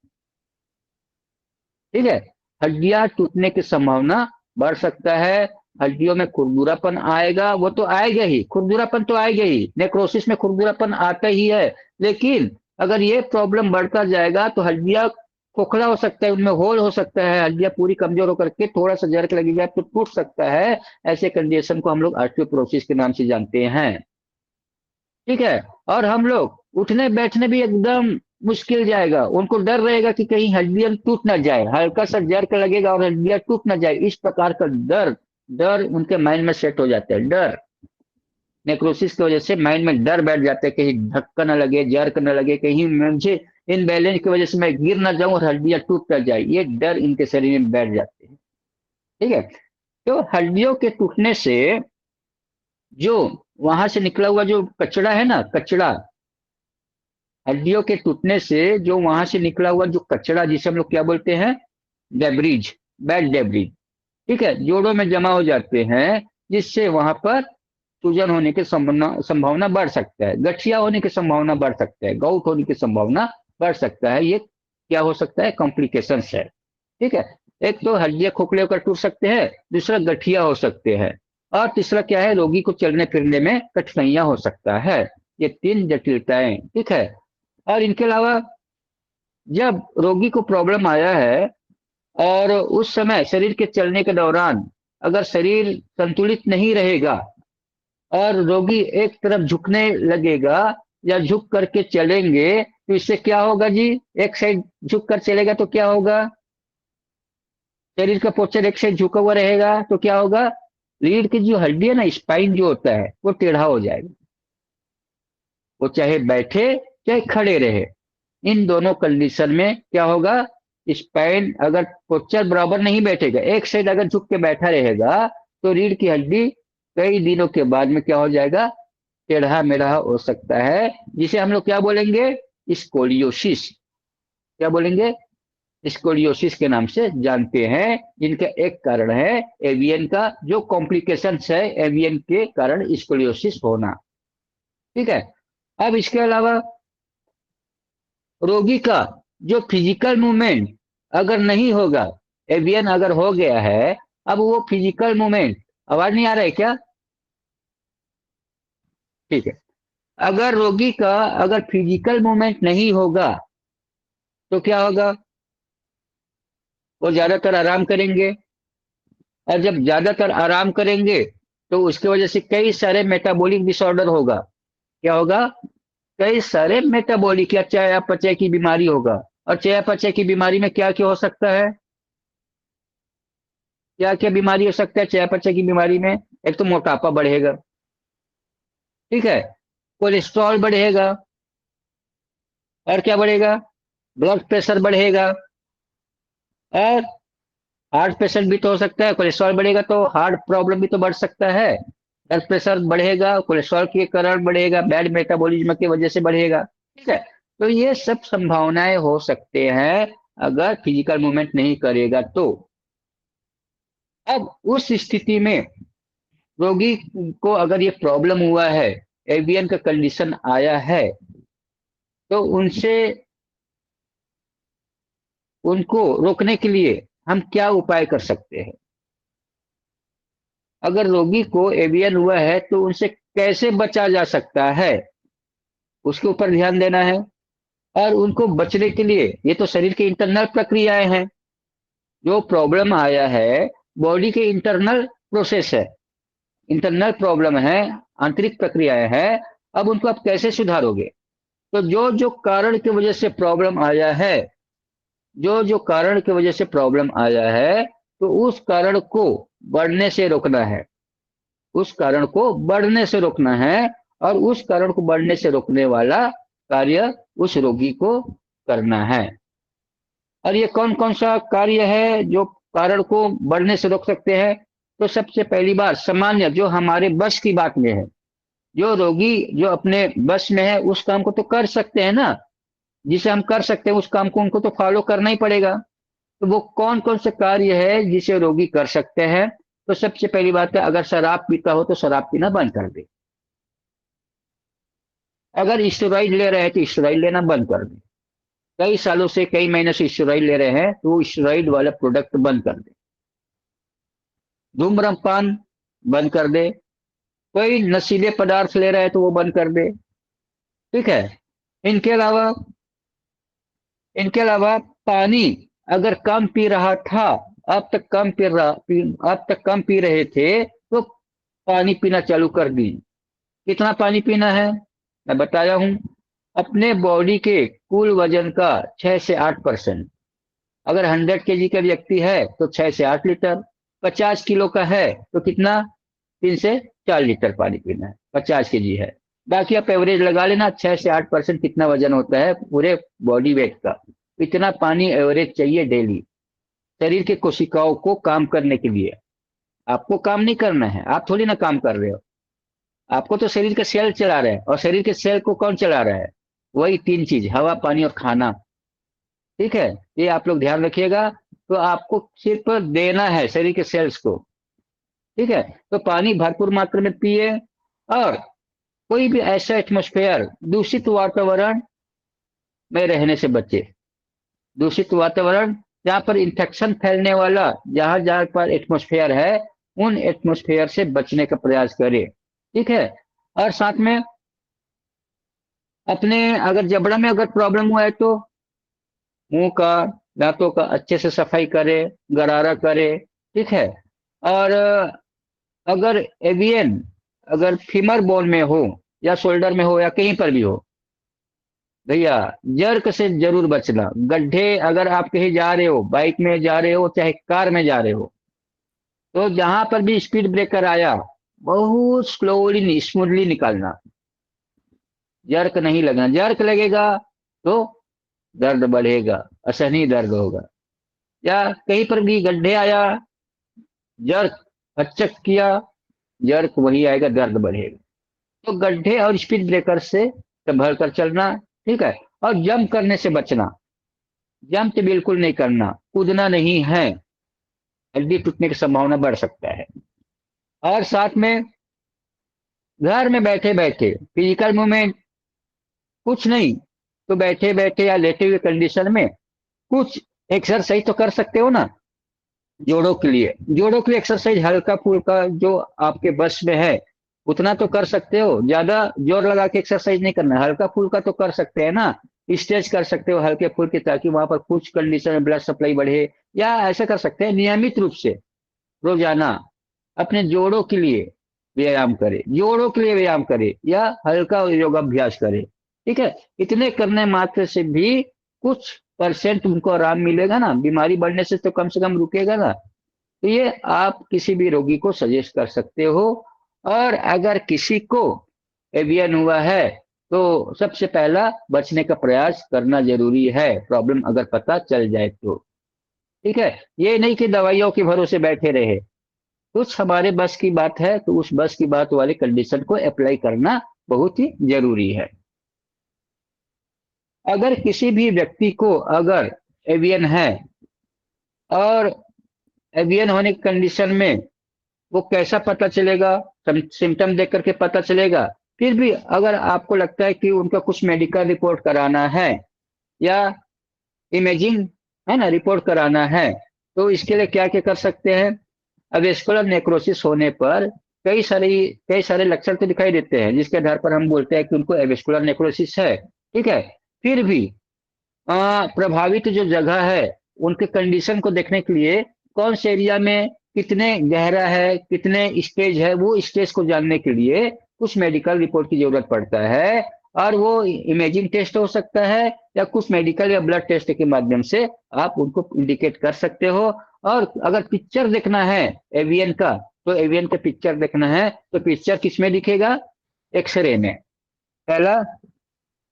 ठीक है, हड्डियां टूटने की संभावना बढ़ सकता है। हड्डियों में खुरदुरापन आएगा, वो तो आएगा ही, खुरदुरापन तो आएगा ही, नेक्रोसिस में खुरदुरापन आता ही है। लेकिन अगर ये प्रॉब्लम बढ़ता जाएगा तो हड्डियां खोखला हो सकता है, उनमें होल हो सकता है, हड्डियां पूरी कमजोर होकर के थोड़ा सा जर्क लगेगा तो टूट सकता है। ऐसे कंडीशन को हम लोग ऑस्टियोपोरोसिस के नाम से जानते हैं। ठीक है, और हम लोग उठने बैठने भी एकदम मुश्किल जाएगा, उनको डर रहेगा कि कहीं हड्डियां टूट ना जाए, हल्का सा जर्क लगेगा और हड्डियां टूट ना जाए, इस प्रकार का डर, डर उनके माइंड में सेट हो जाता है। डर, नेक्रोसिस की वजह से माइंड में डर बैठ जाता है, कहीं धक्का न लगे, जर्क न लगे, कहीं मुझे इन बैलेंस की वजह से मैं गिर ना जाऊं और हड्डियां टूट ना जाए, ये डर इनके शरीर में बैठ जाते हैं। ठीक है, तो हड्डियों के टूटने से जो वहां से निकला हुआ जो कचरा है ना, कचरा, हड्डियों के टूटने से जो वहां से निकला हुआ जो कचरा, जिसे हम लोग क्या बोलते हैं, डेब्रिज, बैड डेब्रिज, ठीक है, जोड़ों में जमा हो जाते हैं, जिससे वहां पर सूजन होने की संभावना बढ़ सकता है, गठिया होने की संभावना बढ़ सकता है, गाउट होने की संभावना बढ़ सकता है। ये क्या हो सकता है, कॉम्प्लिकेशंस है। ठीक है, एक तो हड्डियां खोखले होकर टूट सकते हैं, दूसरा गठिया हो सकते हैं, और तीसरा क्या है, रोगी को चलने फिरने में कठिनाइयां हो सकता है। ये तीन जटिलताएं, ठीक है। और इनके अलावा जब रोगी को प्रॉब्लम आया है और उस समय शरीर के चलने के दौरान अगर शरीर संतुलित नहीं रहेगा और रोगी एक तरफ झुकने लगेगा या झुक करके चलेंगे तो इससे क्या होगा जी, एक साइड झुक कर चलेगा तो क्या होगा, शरीर का पोस्चर एक साइड झुका हुआ रहेगा तो क्या होगा, रीढ़ की जो हड्डी है ना, स्पाइन जो होता है वो टेढ़ा हो जाएगा, वो चाहे बैठे चाहे खड़े रहे, इन दोनों कंडीशन में क्या होगा, स्पाइन अगर पोस्चर बराबर नहीं बैठेगा, एक साइड अगर झुक के बैठा रहेगा तो रीढ़ की हड्डी कई दिनों के बाद में क्या हो जाएगा, टेढ़ा मेढ़ा हो सकता है, जिसे हम लोग क्या बोलेंगे, स्कोलियोसिस। क्या बोलेंगे, स्कोलियोसिस के नाम से जानते हैं। जिनका एक कारण है एवियन का जो कॉम्प्लिकेशन है, एवियन के कारण स्कोलियोसिस होना। ठीक है, अब इसके अलावा रोगी का जो फिजिकल मूवमेंट अगर नहीं होगा, एवियन अगर हो गया है, अब वो फिजिकल मूवमेंट, आवाज नहीं आ रहा है क्या, ठीक है, अगर रोगी का अगर फिजिकल मूवमेंट नहीं होगा तो क्या होगा, वो ज्यादातर आराम करेंगे, और जब ज्यादातर आराम करेंगे तो उसकी वजह से कई सारे मेटाबॉलिक डिसऑर्डर होगा। क्या होगा, कई सारे मेटाबॉलिक या चयापचय की बीमारी होगा। और चयापचय की बीमारी में क्या क्या हो सकता है, क्या क्या बीमारी हो सकता है चयापचय की बीमारी में, एक तो मोटापा बढ़ेगा, ठीक है, कोलेस्ट्रॉल बढ़ेगा, और क्या बढ़ेगा, ब्लड प्रेशर बढ़ेगा, और हार्ट पेशेंट भी तो हो सकता है, कोलेस्ट्रॉल बढ़ेगा तो हार्ट प्रॉब्लम भी तो बढ़ सकता है, ब्लड प्रेशर बढ़ेगा, कोलेस्ट्रॉल के कारण बढ़ेगा, बैड मेटाबॉलिज्म की वजह से बढ़ेगा। ठीक है, तो ये सब संभावनाएं हो सकते हैं अगर फिजिकल मूवमेंट नहीं करेगा तो। अब उस स्थिति में रोगी को अगर ये प्रॉब्लम हुआ है, एवियन का कंडीशन आया है, तो उनसे उनको रोकने के लिए हम क्या उपाय कर सकते हैं। अगर रोगी को एवियन हुआ है तो उनसे कैसे बचा जा सकता है, उसके ऊपर ध्यान देना है। और उनको बचने के लिए, ये तो शरीर की इंटरनल प्रक्रियाएं हैं, जो प्रॉब्लम आया है बॉडी के इंटरनल प्रोसेस है, इंटरनल प्रॉब्लम है, आंतरिक प्रक्रियाएं हैं। अब उनको आप कैसे सुधारोगे, तो जो जो कारण की वजह से प्रॉब्लम आया है, जो जो कारण की वजह से प्रॉब्लम आया है, तो उस कारण को बढ़ने से रोकना है, उस कारण को बढ़ने से रोकना है, और उस कारण को बढ़ने से रोकने वाला कार्य उस रोगी को करना है। और ये कौन कौन सा कार्य है जो कारण को बढ़ने से रोक सकते हैं, तो सबसे पहली बात, सामान्य जो हमारे बस की बात में है, जो रोगी जो अपने बस में है उस काम को तो कर सकते हैं ना, जिसे हम कर सकते हैं उस काम को उनको तो फॉलो करना ही पड़ेगा। तो वो कौन कौन से कार्य है जिसे रोगी कर सकते हैं, तो सबसे पहली बात है, अगर शराब पीता हो तो शराब पीना बंद कर दे। अगर स्टेरॉइड ले रहे हैं तो स्टेरॉइड लेना बंद कर दें। कई सालों से, कई महीनों से स्टेरॉइड ले रहे हैं तो वो स्टेरॉइड वाला प्रोडक्ट बंद कर दे। धूम्रपान बंद कर दे। कोई नशीले पदार्थ ले रहे हैं तो वो बंद कर दे। ठीक है। इनके अलावा इनके अलावा पानी अगर कम पी रहा था, अब तक कम पी रहे थे तो पानी पीना चालू कर दी। कितना पानी पीना है मैं बताया हूं। अपने बॉडी के कुल वजन का 6 से 8%। अगर 100 kg का व्यक्ति है तो 6 से 8 लीटर। 50 किलो का है तो कितना, 3 से 4 लीटर पानी पीना है। 50 kg है, बाकी आप एवरेज लगा लेना। 6 से 8% कितना वजन होता है पूरे बॉडी वेट का। इतना पानी एवरेज चाहिए डेली शरीर के कोशिकाओं को काम करने के लिए। आपको काम नहीं करना है, आप थोड़ी ना काम कर रहे हो। आपको तो शरीर के सेल चला रहे हैं, और शरीर के सेल को कौन चला रहा है? वही 3 चीज, हवा, पानी और खाना। ठीक है, ये आप लोग ध्यान रखिएगा। तो आपको सिर्फ देना है शरीर के सेल्स को। ठीक है, तो पानी भरपूर मात्रा में पिए। और कोई भी ऐसा एटमॉस्फेयर, दूषित वातावरण में रहने से बचे। दूषित वातावरण जहाँ पर इंफेक्शन फैलने वाला, जहां जहां पर एटमॉस्फेयर है, उन एटमॉस्फेयर से बचने का प्रयास करें। ठीक है। और साथ में अपने, अगर जबड़ा में अगर प्रॉब्लम हुआ है तो मुंह का, दांतों का अच्छे से सफाई करे, गरारा करे। ठीक है। और अगर एवियन, अगर फीमर बोन में हो या शोल्डर में हो या कहीं पर भी हो, भैया जर्क से जरूर बचना। गड्ढे, अगर आप कहीं जा रहे हो, बाइक में जा रहे हो चाहे कार में जा रहे हो, तो जहां पर भी स्पीड ब्रेकर आया, बहुत स्लोली स्मूथली निकालना। जर्क नहीं लगना। जर्क लगेगा तो दर्द बढ़ेगा, असहनीय दर्द होगा। या कहीं पर भी गड्ढे आया, जर्क हचक किया, जर्क वही आएगा, दर्द बढ़ेगा। तो गड्ढे और स्पीड ब्रेकर से संभल कर चलना। ठीक है। और जंप करने से बचना। जंप तो बिल्कुल नहीं करना, कूदना नहीं है, हड्डी टूटने की संभावना बढ़ सकता है। और साथ में घर में बैठे बैठे फिजिकल मूवमेंट, कुछ नहीं तो बैठे बैठे या लेटे हुए कंडीशन में कुछ एक्सरसाइज तो कर सकते हो ना। जोड़ों के लिए एक्सरसाइज हल्का फुल्का जो आपके बस में है उतना तो कर सकते हो। ज्यादा जोर लगा के एक्सरसाइज नहीं करना, हल्का फुल्का तो कर सकते हैं ना। स्ट्रेच कर सकते हो हल्के फुल्के, ताकि वहां पर कुछ कंडीशन में ब्लड सप्लाई बढ़े। या ऐसा कर सकते हैं, नियमित रूप से रोजाना अपने जोड़ों के लिए व्यायाम करे, जोड़ों के लिए व्यायाम करे या हल्का योगाभ्यास करे। ठीक है। इतने करने मात्र से भी कुछ परसेंट उनको आराम मिलेगा ना, बीमारी बढ़ने से तो कम से कम रुकेगा ना। तो ये आप किसी भी रोगी को सजेस्ट कर सकते हो। और अगर किसी को एवियन हुआ है तो सबसे पहला बचने का प्रयास करना जरूरी है, प्रॉब्लम अगर पता चल जाए तो। ठीक है। ये नहीं कि दवाइयों के भरोसे बैठे रहे। कुछ हमारे बस की बात है तो उस बस की बात वाले कंडीशन को अप्लाई करना बहुत ही जरूरी है। अगर किसी भी व्यक्ति को अगर एवियन है, और एवियन होने की कंडीशन में वो कैसा पता चलेगा? सिम्टम देख करके पता चलेगा। फिर भी अगर आपको लगता है कि उनका कुछ मेडिकल रिपोर्ट कराना है या इमेजिंग, है ना, रिपोर्ट कराना है, तो इसके लिए क्या क्या कर सकते हैं? वेस्कुलर नेक्रोसिस होने पर कई सारे लक्षण तो दिखाई देते हैं, जिसके आधार पर हम बोलते हैं कि उनको वेस्कुलर नेक्रोसिस है। ठीक है। फिर भी प्रभावित जो जगह है उनके कंडीशन को देखने के लिए, कौन से एरिया में कितने गहरा है, कितने स्टेज है, वो स्टेज को जानने के लिए कुछ मेडिकल रिपोर्ट की जरूरत पड़ता है। और वो इमेजिंग टेस्ट हो सकता है या कुछ मेडिकल या ब्लड टेस्ट के माध्यम से आप उनको इंडिकेट कर सकते हो। और अगर पिक्चर देखना है एवियन का, तो एवियन का पिक्चर देखना है तो पिक्चर किस में दिखेगा? एक्सरे में। पहला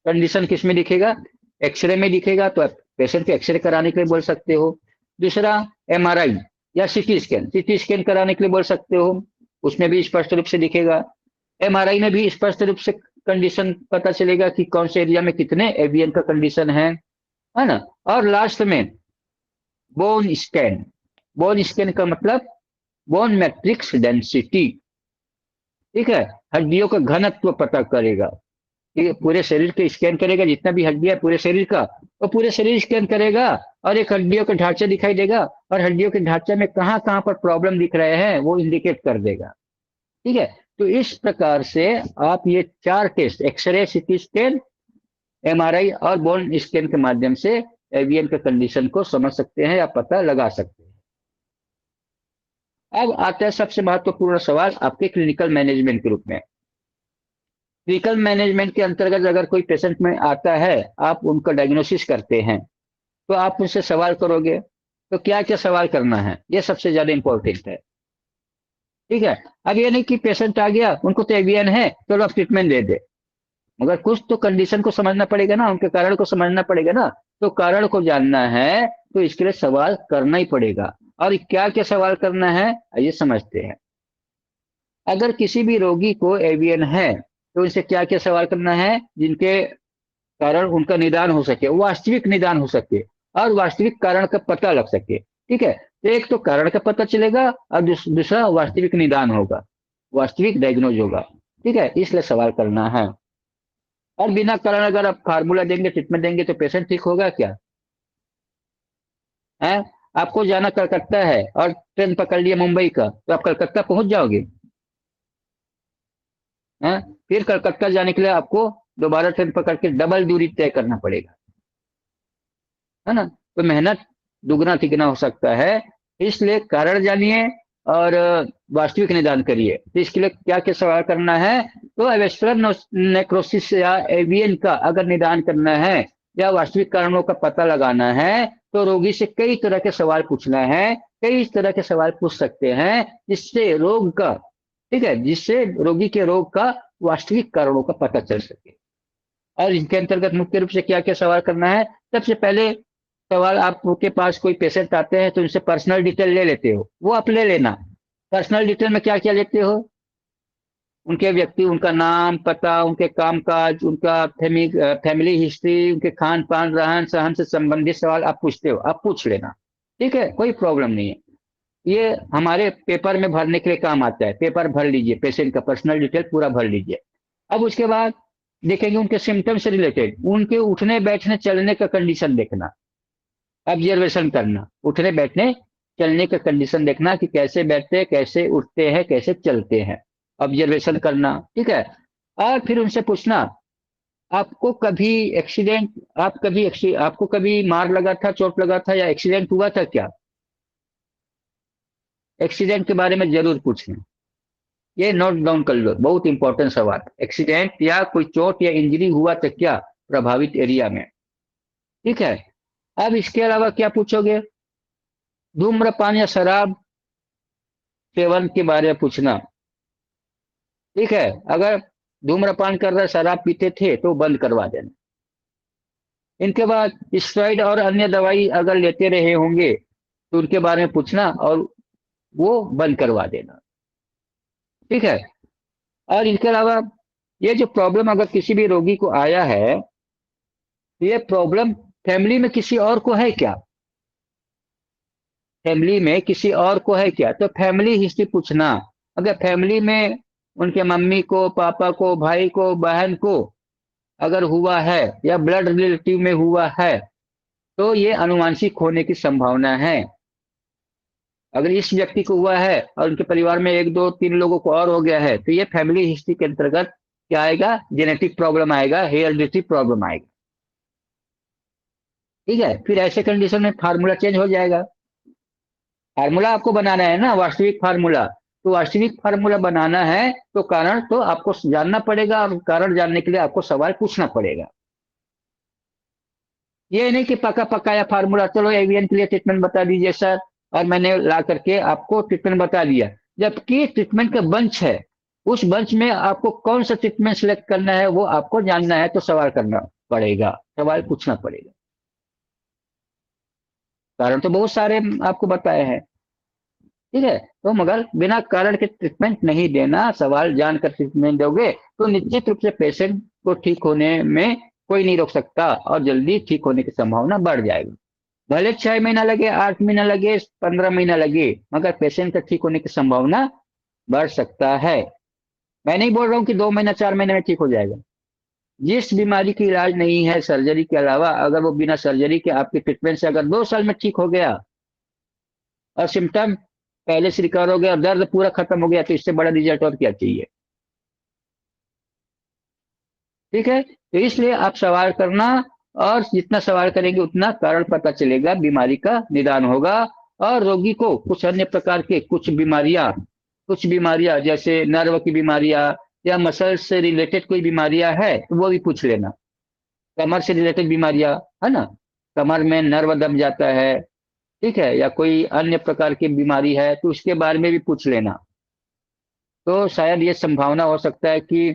कंडीशन किस में दिखेगा? एक्सरे में दिखेगा, तो आप पेशेंट को एक्सरे कराने के लिए बोल सकते हो। दूसरा, एमआरआई या सिटी स्कैन कराने के लिए बोल सकते हो, उसमें भी स्पष्ट रूप से दिखेगा। एमआरआई में भी स्पष्ट रूप से कंडीशन पता चलेगा कि कौन से एरिया में कितने एवियन का कंडीशन है ना। और लास्ट में बोन स्कैन। बोन स्कैन का मतलब बोन मैट्रिक्स डेंसिटी। ठीक है, हड्डियों का घनत्व पता करेगा। ये पूरे शरीर के स्कैन करेगा, जितना भी हड्डी है पूरे शरीर का, वो पूरे शरीर स्कैन करेगा, और एक हड्डियों का ढांचा दिखाई देगा, और हड्डियों के ढांचे में कहाँ कहाँ पर प्रॉब्लम दिख रहे हैं वो इंडिकेट कर देगा। ठीक है। तो इस प्रकार से आप ये 4 test, X-ray, CT scan, MRI और बोन स्कैन के माध्यम से एवीएन के कंडीशन को समझ सकते हैं या पता लगा सकते हैं। अब आता है सबसे महत्वपूर्ण सवाल आपके क्लिनिकल मैनेजमेंट के रूप में। क्लिनिकल मैनेजमेंट के अंतर्गत अगर कोई पेशेंट में आता है, आप उनका डायग्नोसिस करते हैं, तो आप उनसे सवाल करोगे। तो क्या क्या सवाल करना है, ये सबसे ज्यादा इंपॉर्टेंट है। ठीक है। अब ये नहीं कि पेशेंट आ गया, उनको तो एवीएन है, चलो आप ट्रीटमेंट दे दे, मगर कुछ तो कंडीशन को समझना पड़ेगा ना, उनके कारण को समझना पड़ेगा ना। तो कारण को जानना है तो इसके लिए सवाल करना ही पड़ेगा। और क्या क्या सवाल करना है आइए समझते हैं। अगर किसी भी रोगी को एवीएन है तो उनसे क्या क्या सवाल करना है, जिनके कारण उनका निदान हो सके, वास्तविक निदान हो सके, और वास्तविक कारण का पता लग सके। ठीक है। तो एक तो कारण का पता चलेगा, और दूसरा वास्तविक निदान होगा, वास्तविक डायग्नोज होगा। ठीक है, इसलिए सवाल करना है। और बिना कारण अगर आप फार्मूला देंगे, ट्रीटमेंट देंगे, तो पेशेंट ठीक होगा क्या है? आपको जाना कलकत्ता है और ट्रेन पकड़ लिया मुंबई का, तो आप कलकत्ता पहुंच जाओगे हैं? फिर कलकत्ता जाने के लिए आपको दोबारा ट्रेन पकड़ के डबल दूरी तय करना पड़ेगा, है ना? तो मेहनत दुगना तिगना हो सकता है। इसलिए कारण जानिए और वास्तविक निदान करिए। तो इसके लिए क्या क्या सवाल करना है? तो एवेस्कुलर नेक्रोसिस या एवीएन का अगर निदान करना है या वास्तविक कारणों का पता लगाना है, तो रोगी से कई तरह के सवाल पूछना है। कई तरह के सवाल पूछ सकते हैं जिससे रोग का, ठीक है, जिससे रोगी के रोग का वास्तविक कारणों का पता चल सके। और इनके अंतर्गत मुख्य रूप से क्या क्या सवाल करना है? सबसे पहले सवाल, आपके पास कोई पेशेंट आते हैं तो उनसे पर्सनल डिटेल ले लेते हो, वो आप ले लेना। पर्सनल डिटेल में क्या क्या लेते हो? उनके व्यक्ति, उनका नाम, पता, उनके कामकाज, उनका फैमिली हिस्ट्री, उनके खान पान, रहन सहन से संबंधित सवाल आप पूछते हो, आप पूछ लेना। ठीक है, कोई प्रॉब्लम नहीं है। ये हमारे पेपर में भरने के लिए काम आता है। पेपर भर लीजिए, पेशेंट का पर्सनल डिटेल पूरा भर लीजिए। अब उसके बाद देखेंगे उनके सिम्टम से रिलेटेड, उनके उठने बैठने चलने का कंडीशन देखना, ऑब्जर्वेशन करना, उठने बैठने चलने का कंडीशन देखना कि कैसे बैठते हैं, कैसे उठते हैं, कैसे चलते हैं, ऑब्जर्वेशन करना। ठीक है। और फिर उनसे पूछना, आपको कभी एक्सीडेंट, आपको कभी मार लगा था, चोट लगा था, या एक्सीडेंट हुआ था क्या? एक्सीडेंट के बारे में जरूर पूछना। ये नोट डाउन कर लो, बहुत इंपॉर्टेंट सवाल। एक्सीडेंट या कोई चोट या इंजरी हुआ तो क्या प्रभावित एरिया में? ठीक है। अब इसके अलावा क्या पूछोगे? धूम्रपान या शराब सेवन के बारे में पूछना। ठीक है। अगर धूम्रपान कर रहे, शराब पीते थे तो बंद करवा देना। इनके बाद स्टेरॉइड और अन्य दवाई अगर लेते रहे होंगे तो उनके बारे में पूछना और वो बंद करवा देना। ठीक है। और इसके अलावा ये जो प्रॉब्लम अगर किसी भी रोगी को आया है, तो ये प्रॉब्लम फैमिली में किसी और को है क्या? फैमिली में किसी और को है क्या? तो फैमिली हिस्ट्री पूछना। अगर फैमिली में उनके मम्मी को, पापा को, भाई को, बहन को अगर हुआ है या ब्लड रिलेटिव में हुआ है, तो ये अनुवांशिक होने की संभावना है। अगर इस व्यक्ति को हुआ है और उनके परिवार में एक दो तीन लोगों को और हो गया है, तो ये फैमिली हिस्ट्री के अंतर्गत क्या आएगा? जेनेटिक प्रॉब्लम आएगा, हेरिडिटी प्रॉब्लम आएगा। ठीक है। फिर ऐसे कंडीशन में फार्मूला चेंज हो जाएगा। फार्मूला आपको बनाना है ना, वास्तविक फार्मूला। तो वास्तविक फार्मूला बनाना है तो कारण तो आपको जानना पड़ेगा, और कारण जानने के लिए आपको सवाल पूछना पड़ेगा। ये नहीं कि पका पकाया फार्मूला, चलो एवीएन के लिए ट्रीटमेंट बता दीजिए सर, और मैंने ला करके आपको ट्रीटमेंट बता दिया। जबकि ट्रीटमेंट का बंच है, उस बंच में आपको कौन सा ट्रीटमेंट सिलेक्ट करना है वो आपको जानना है, तो सवाल करना पड़ेगा, सवाल पूछना पड़ेगा। कारण तो बहुत सारे आपको बताए हैं। ठीक है। तो मगर बिना कारण के ट्रीटमेंट नहीं देना, सवाल जानकर ट्रीटमेंट दोगे तो निश्चित रूप से पेशेंट को ठीक होने में कोई नहीं रोक सकता, और जल्दी ठीक होने की संभावना बढ़ जाएगी। भले 6 महीना लगे, 8 महीना लगे, 15 महीना लगे, मगर पेशेंट का ठीक होने की संभावना बढ़ सकता है। मैं नहीं बोल रहा हूँ कि 2 महीना 4 महीने में ठीक हो जाएगा, जिस बीमारी की इलाज नहीं है सर्जरी के अलावा, अगर वो बिना सर्जरी के आपके ट्रीटमेंट से अगर 2 साल में ठीक हो गया और सिम्टम पहले से रिकवर हो गया और दर्द पूरा खत्म हो गया, तो इससे बड़ा रिजल्ट और क्या चाहिए। ठीक है, तो इसलिए आप सवाल करना, और जितना सवाल करेंगे उतना कारण पता चलेगा, बीमारी का निदान होगा। और रोगी को कुछ अन्य प्रकार के कुछ बीमारियां जैसे नर्व की बीमारियां या मसल से रिलेटेड कोई बीमारियां है तो वो भी पूछ लेना। कमर से रिलेटेड बीमारियां, है ना, कमर में नर्व दब जाता है, ठीक है, या कोई अन्य प्रकार की बीमारी है तो उसके बारे में भी पूछ लेना। तो शायद ये संभावना हो सकता है कि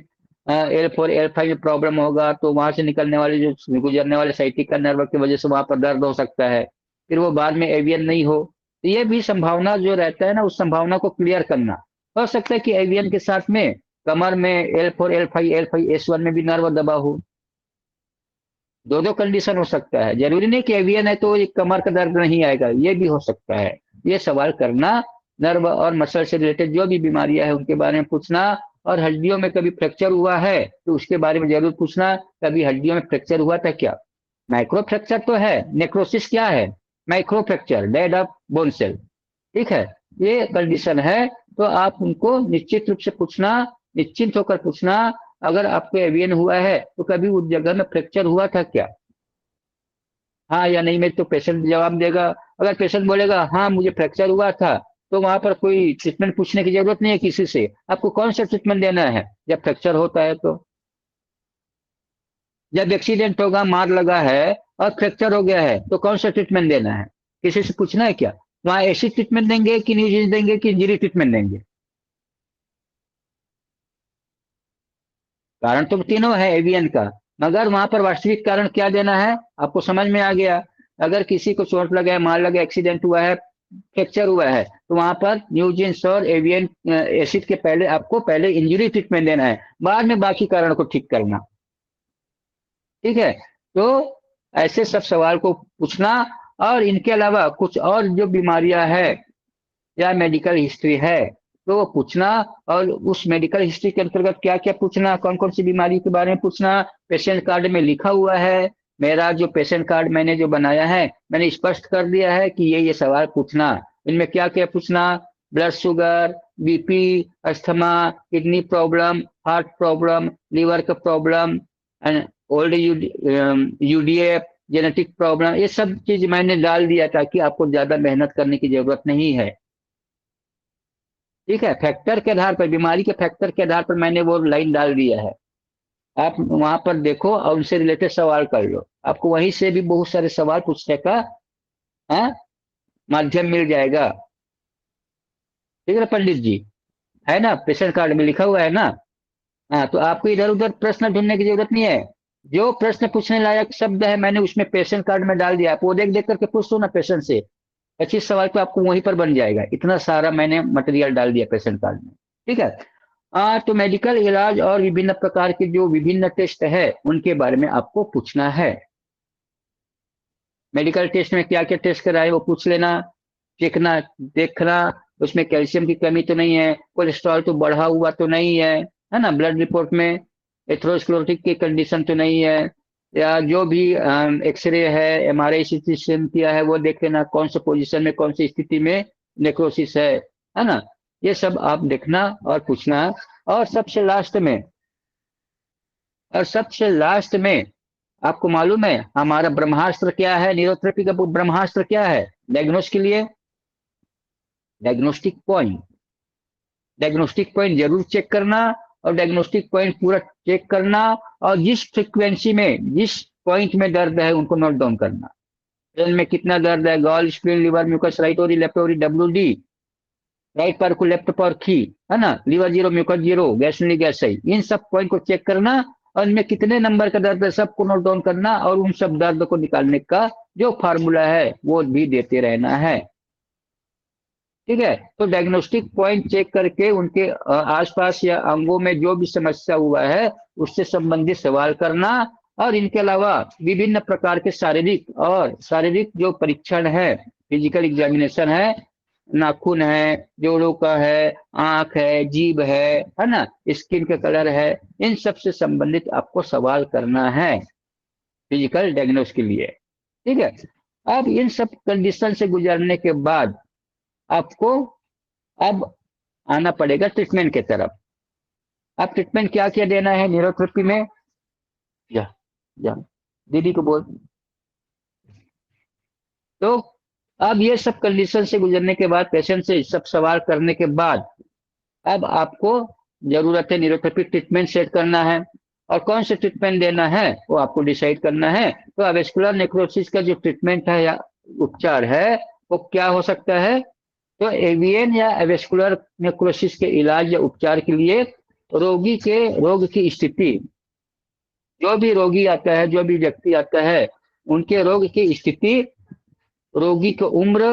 L4 L5 में प्रॉब्लम होगा, तो वहां से निकलने वाले जो गुजरने वाले साइटिका नर्व की वजह से वहां पर दर्द हो सकता है, फिर वो बाद में एवियन नहीं हो। तो ये भी संभावना जो रहता है ना, उस संभावना को क्लियर करना। हो सकता है कि एवियन के साथ में कमर में L4 L5 S1 में भी नर्व दबा हो। दो दो कंडीशन हो सकता है, जरूरी नहीं कि एवियन है तो ये कमर का दर्द नहीं आएगा, ये भी हो सकता है। ये सवाल करना, नर्व और मसल से रिलेटेड जो भी बीमारियां है उनके बारे में पूछना। और हड्डियों में कभी फ्रैक्चर हुआ है तो उसके बारे में जरूर पूछना, कभी हड्डियों में फ्रैक्चर हुआ था क्या। माइक्रो फ्रैक्चर तो है, नेक्रोसिस क्या है, micro fracture, dead of bone cell, ठीक है, ये कंडीशन है। तो आप उनको निश्चित रूप से पूछना, निश्चिंत होकर पूछना। अगर आपको एवियन हुआ है तो कभी उस जगह में फ्रैक्चर हुआ था क्या, हाँ या नहीं में, तो पेशेंट जवाब देगा। अगर पेशेंट बोलेगा हाँ मुझे फ्रैक्चर हुआ था, तो वहां पर कोई ट्रीटमेंट पूछने की जरूरत नहीं है किसी से, आपको कौन सा ट्रीटमेंट देना है जब फ्रैक्चर होता है तो। जब एक्सीडेंट होगा, मार लगा है और फ्रैक्चर हो गया है, तो कौन सा ट्रीटमेंट देना है, किसी से पूछना है क्या। वहां ऐसी ट्रीटमेंट देंगे कि न्यूज देंगे कि इंजरी ट्रीटमेंट देंगे। कारण तो तीनों है एवियन का, मगर वहां पर वास्तविक कारण क्या देना है आपको समझ में आ गया। अगर किसी को चोट लगा है, मार लगा, एक्सीडेंट हुआ है, फ्रैक्चर हुआ है, तो वहां पर न्यूजिन्स और एवियन एसिड के पहले आपको पहले इंजरी ट्रीटमेंट देना है, बाद में बाकी कारण को ठीक करना। ठीक है, तो ऐसे सब सवाल को पूछना। और इनके अलावा कुछ और जो बीमारियां है या मेडिकल हिस्ट्री है तो वो पूछना। और उस मेडिकल हिस्ट्री के अंतर्गत क्या क्या पूछना, कौन कौन सी बीमारी के बारे में पूछना, पेशेंट कार्ड में लिखा हुआ है। मेरा जो पेशेंट कार्ड मैंने जो बनाया है, मैंने स्पष्ट कर दिया है कि ये सवाल पूछना। इनमें क्या क्या पूछना, blood sugar, BP, asthma, kidney problem, heart problem, liver का problem, old UDF, genetic problem, ये सब चीज मैंने डाल दिया ताकि आपको ज्यादा मेहनत करने की जरूरत नहीं है। ठीक है, फैक्टर के आधार पर, बीमारी के फैक्टर के आधार पर मैंने वो लाइन डाल दिया है। आप वहां पर देखो और उनसे रिलेटेड सवाल कर लो, आपको वहीं से भी बहुत सारे सवाल पूछने का हाँ, माध्यम मिल जाएगा। ठीक है ना पंडित जी, है ना, पेशेंट कार्ड में लिखा हुआ है ना। हाँ, तो आपको इधर उधर प्रश्न ढूंढने की जरूरत नहीं है। जो प्रश्न पूछने लायक शब्द है मैंने उसमें पेशेंट कार्ड में डाल दिया, आप वो देख देख करके पूछ लो ना पेशेंट से। 25 सवाल तो आपको वहीं पर बन जाएगा, इतना सारा मैंने मटेरियल डाल दिया पेशेंट कार्ड में। ठीक है, तो मेडिकल इलाज और विभिन्न प्रकार के जो विभिन्न टेस्ट है उनके बारे में आपको पूछना है। मेडिकल टेस्ट में क्या क्या टेस्ट कराए वो पूछ लेना, देखना, देखना उसमें कैल्शियम की कमी तो नहीं है, कोलेस्ट्रॉल तो बढ़ा हुआ तो नहीं है ना, ब्लड रिपोर्ट में एथेरोस्क्लेरोटिक की कंडीशन तो नहीं है, या जो भी एक्सरे है, एमआरआई सीटी स्कैन किया है वो देख लेना, कौन से पोजीशन में कौन सी स्थिति में नेक्रोसिस है ना, ये सब आप देखना और पूछना। और सबसे लास्ट में आपको मालूम है हमारा ब्रह्मास्त्र क्या है, न्यूरोथेरेपी का ब्रह्मास्त्र क्या है डायग्नोस के लिए, डायग्नोस्टिक पॉइंट। डायग्नोस्टिक पॉइंट जरूर चेक करना, और डायग्नोस्टिक पॉइंट पूरा चेक करना, और जिस फ्रिक्वेंसी में जिस पॉइंट में दर्द है उनको नोट डाउन करना। ब्रेन में कितना दर्द है, gall, spleen, liver, mucus, right ओरी, लेफ्ट ओरी, WD, राइट पर को लेफ्ट पर खी, है ना, लिवर जीरो, म्यूकस जीरो, गैस्ट्रोनरी गैस सही, इन सब पॉइंट को चेक करना। और इनमें कितने नंबर का दर्द है सबको नोट डाउन करना, और उन सब दर्द को निकालने का जो फार्मूला है वो भी देते रहना है। ठीक है, तो डायग्नोस्टिक पॉइंट चेक करके उनके आसपास या अंगों में जो भी समस्या हुआ है उससे संबंधित सवाल करना। और इनके अलावा विभिन्न प्रकार के शारीरिक जो परीक्षण है, फिजिकल एग्जामिनेशन है, नाखून है, जोड़ों का है, आंख है, जीभ है ना, स्किन का कलर है, इन सब से संबंधित आपको सवाल करना है फिजिकल डायग्नोस के लिए। ठीक है। अब इन सब कंडीशन से गुजरने के बाद आपको अब आना पड़ेगा ट्रीटमेंट की तरफ। अब ट्रीटमेंट क्या क्या देना है न्यूरोथेरेपी में? जा जा दीदी को बोल। तो अब ये सब कंडीशन से गुजरने के बाद, पेशेंट से सब सवाल करने के बाद, अब आपको जरूरत है न्यूरोथेरेपी ट्रीटमेंट सेट करना है। और कौन से ट्रीटमेंट देना है वो आपको डिसाइड करना है। तो एवेस्कुलर नेक्रोसिस का जो ट्रीटमेंट है या उपचार है वो क्या हो सकता है? तो एवीएन या एवेस्कुलर नेक्रोसिस के इलाज या उपचार के लिए रोगी के रोग की स्थिति, जो भी रोगी आता है, जो भी व्यक्ति आता है, उनके रोग की स्थिति, रोगी की उम्र,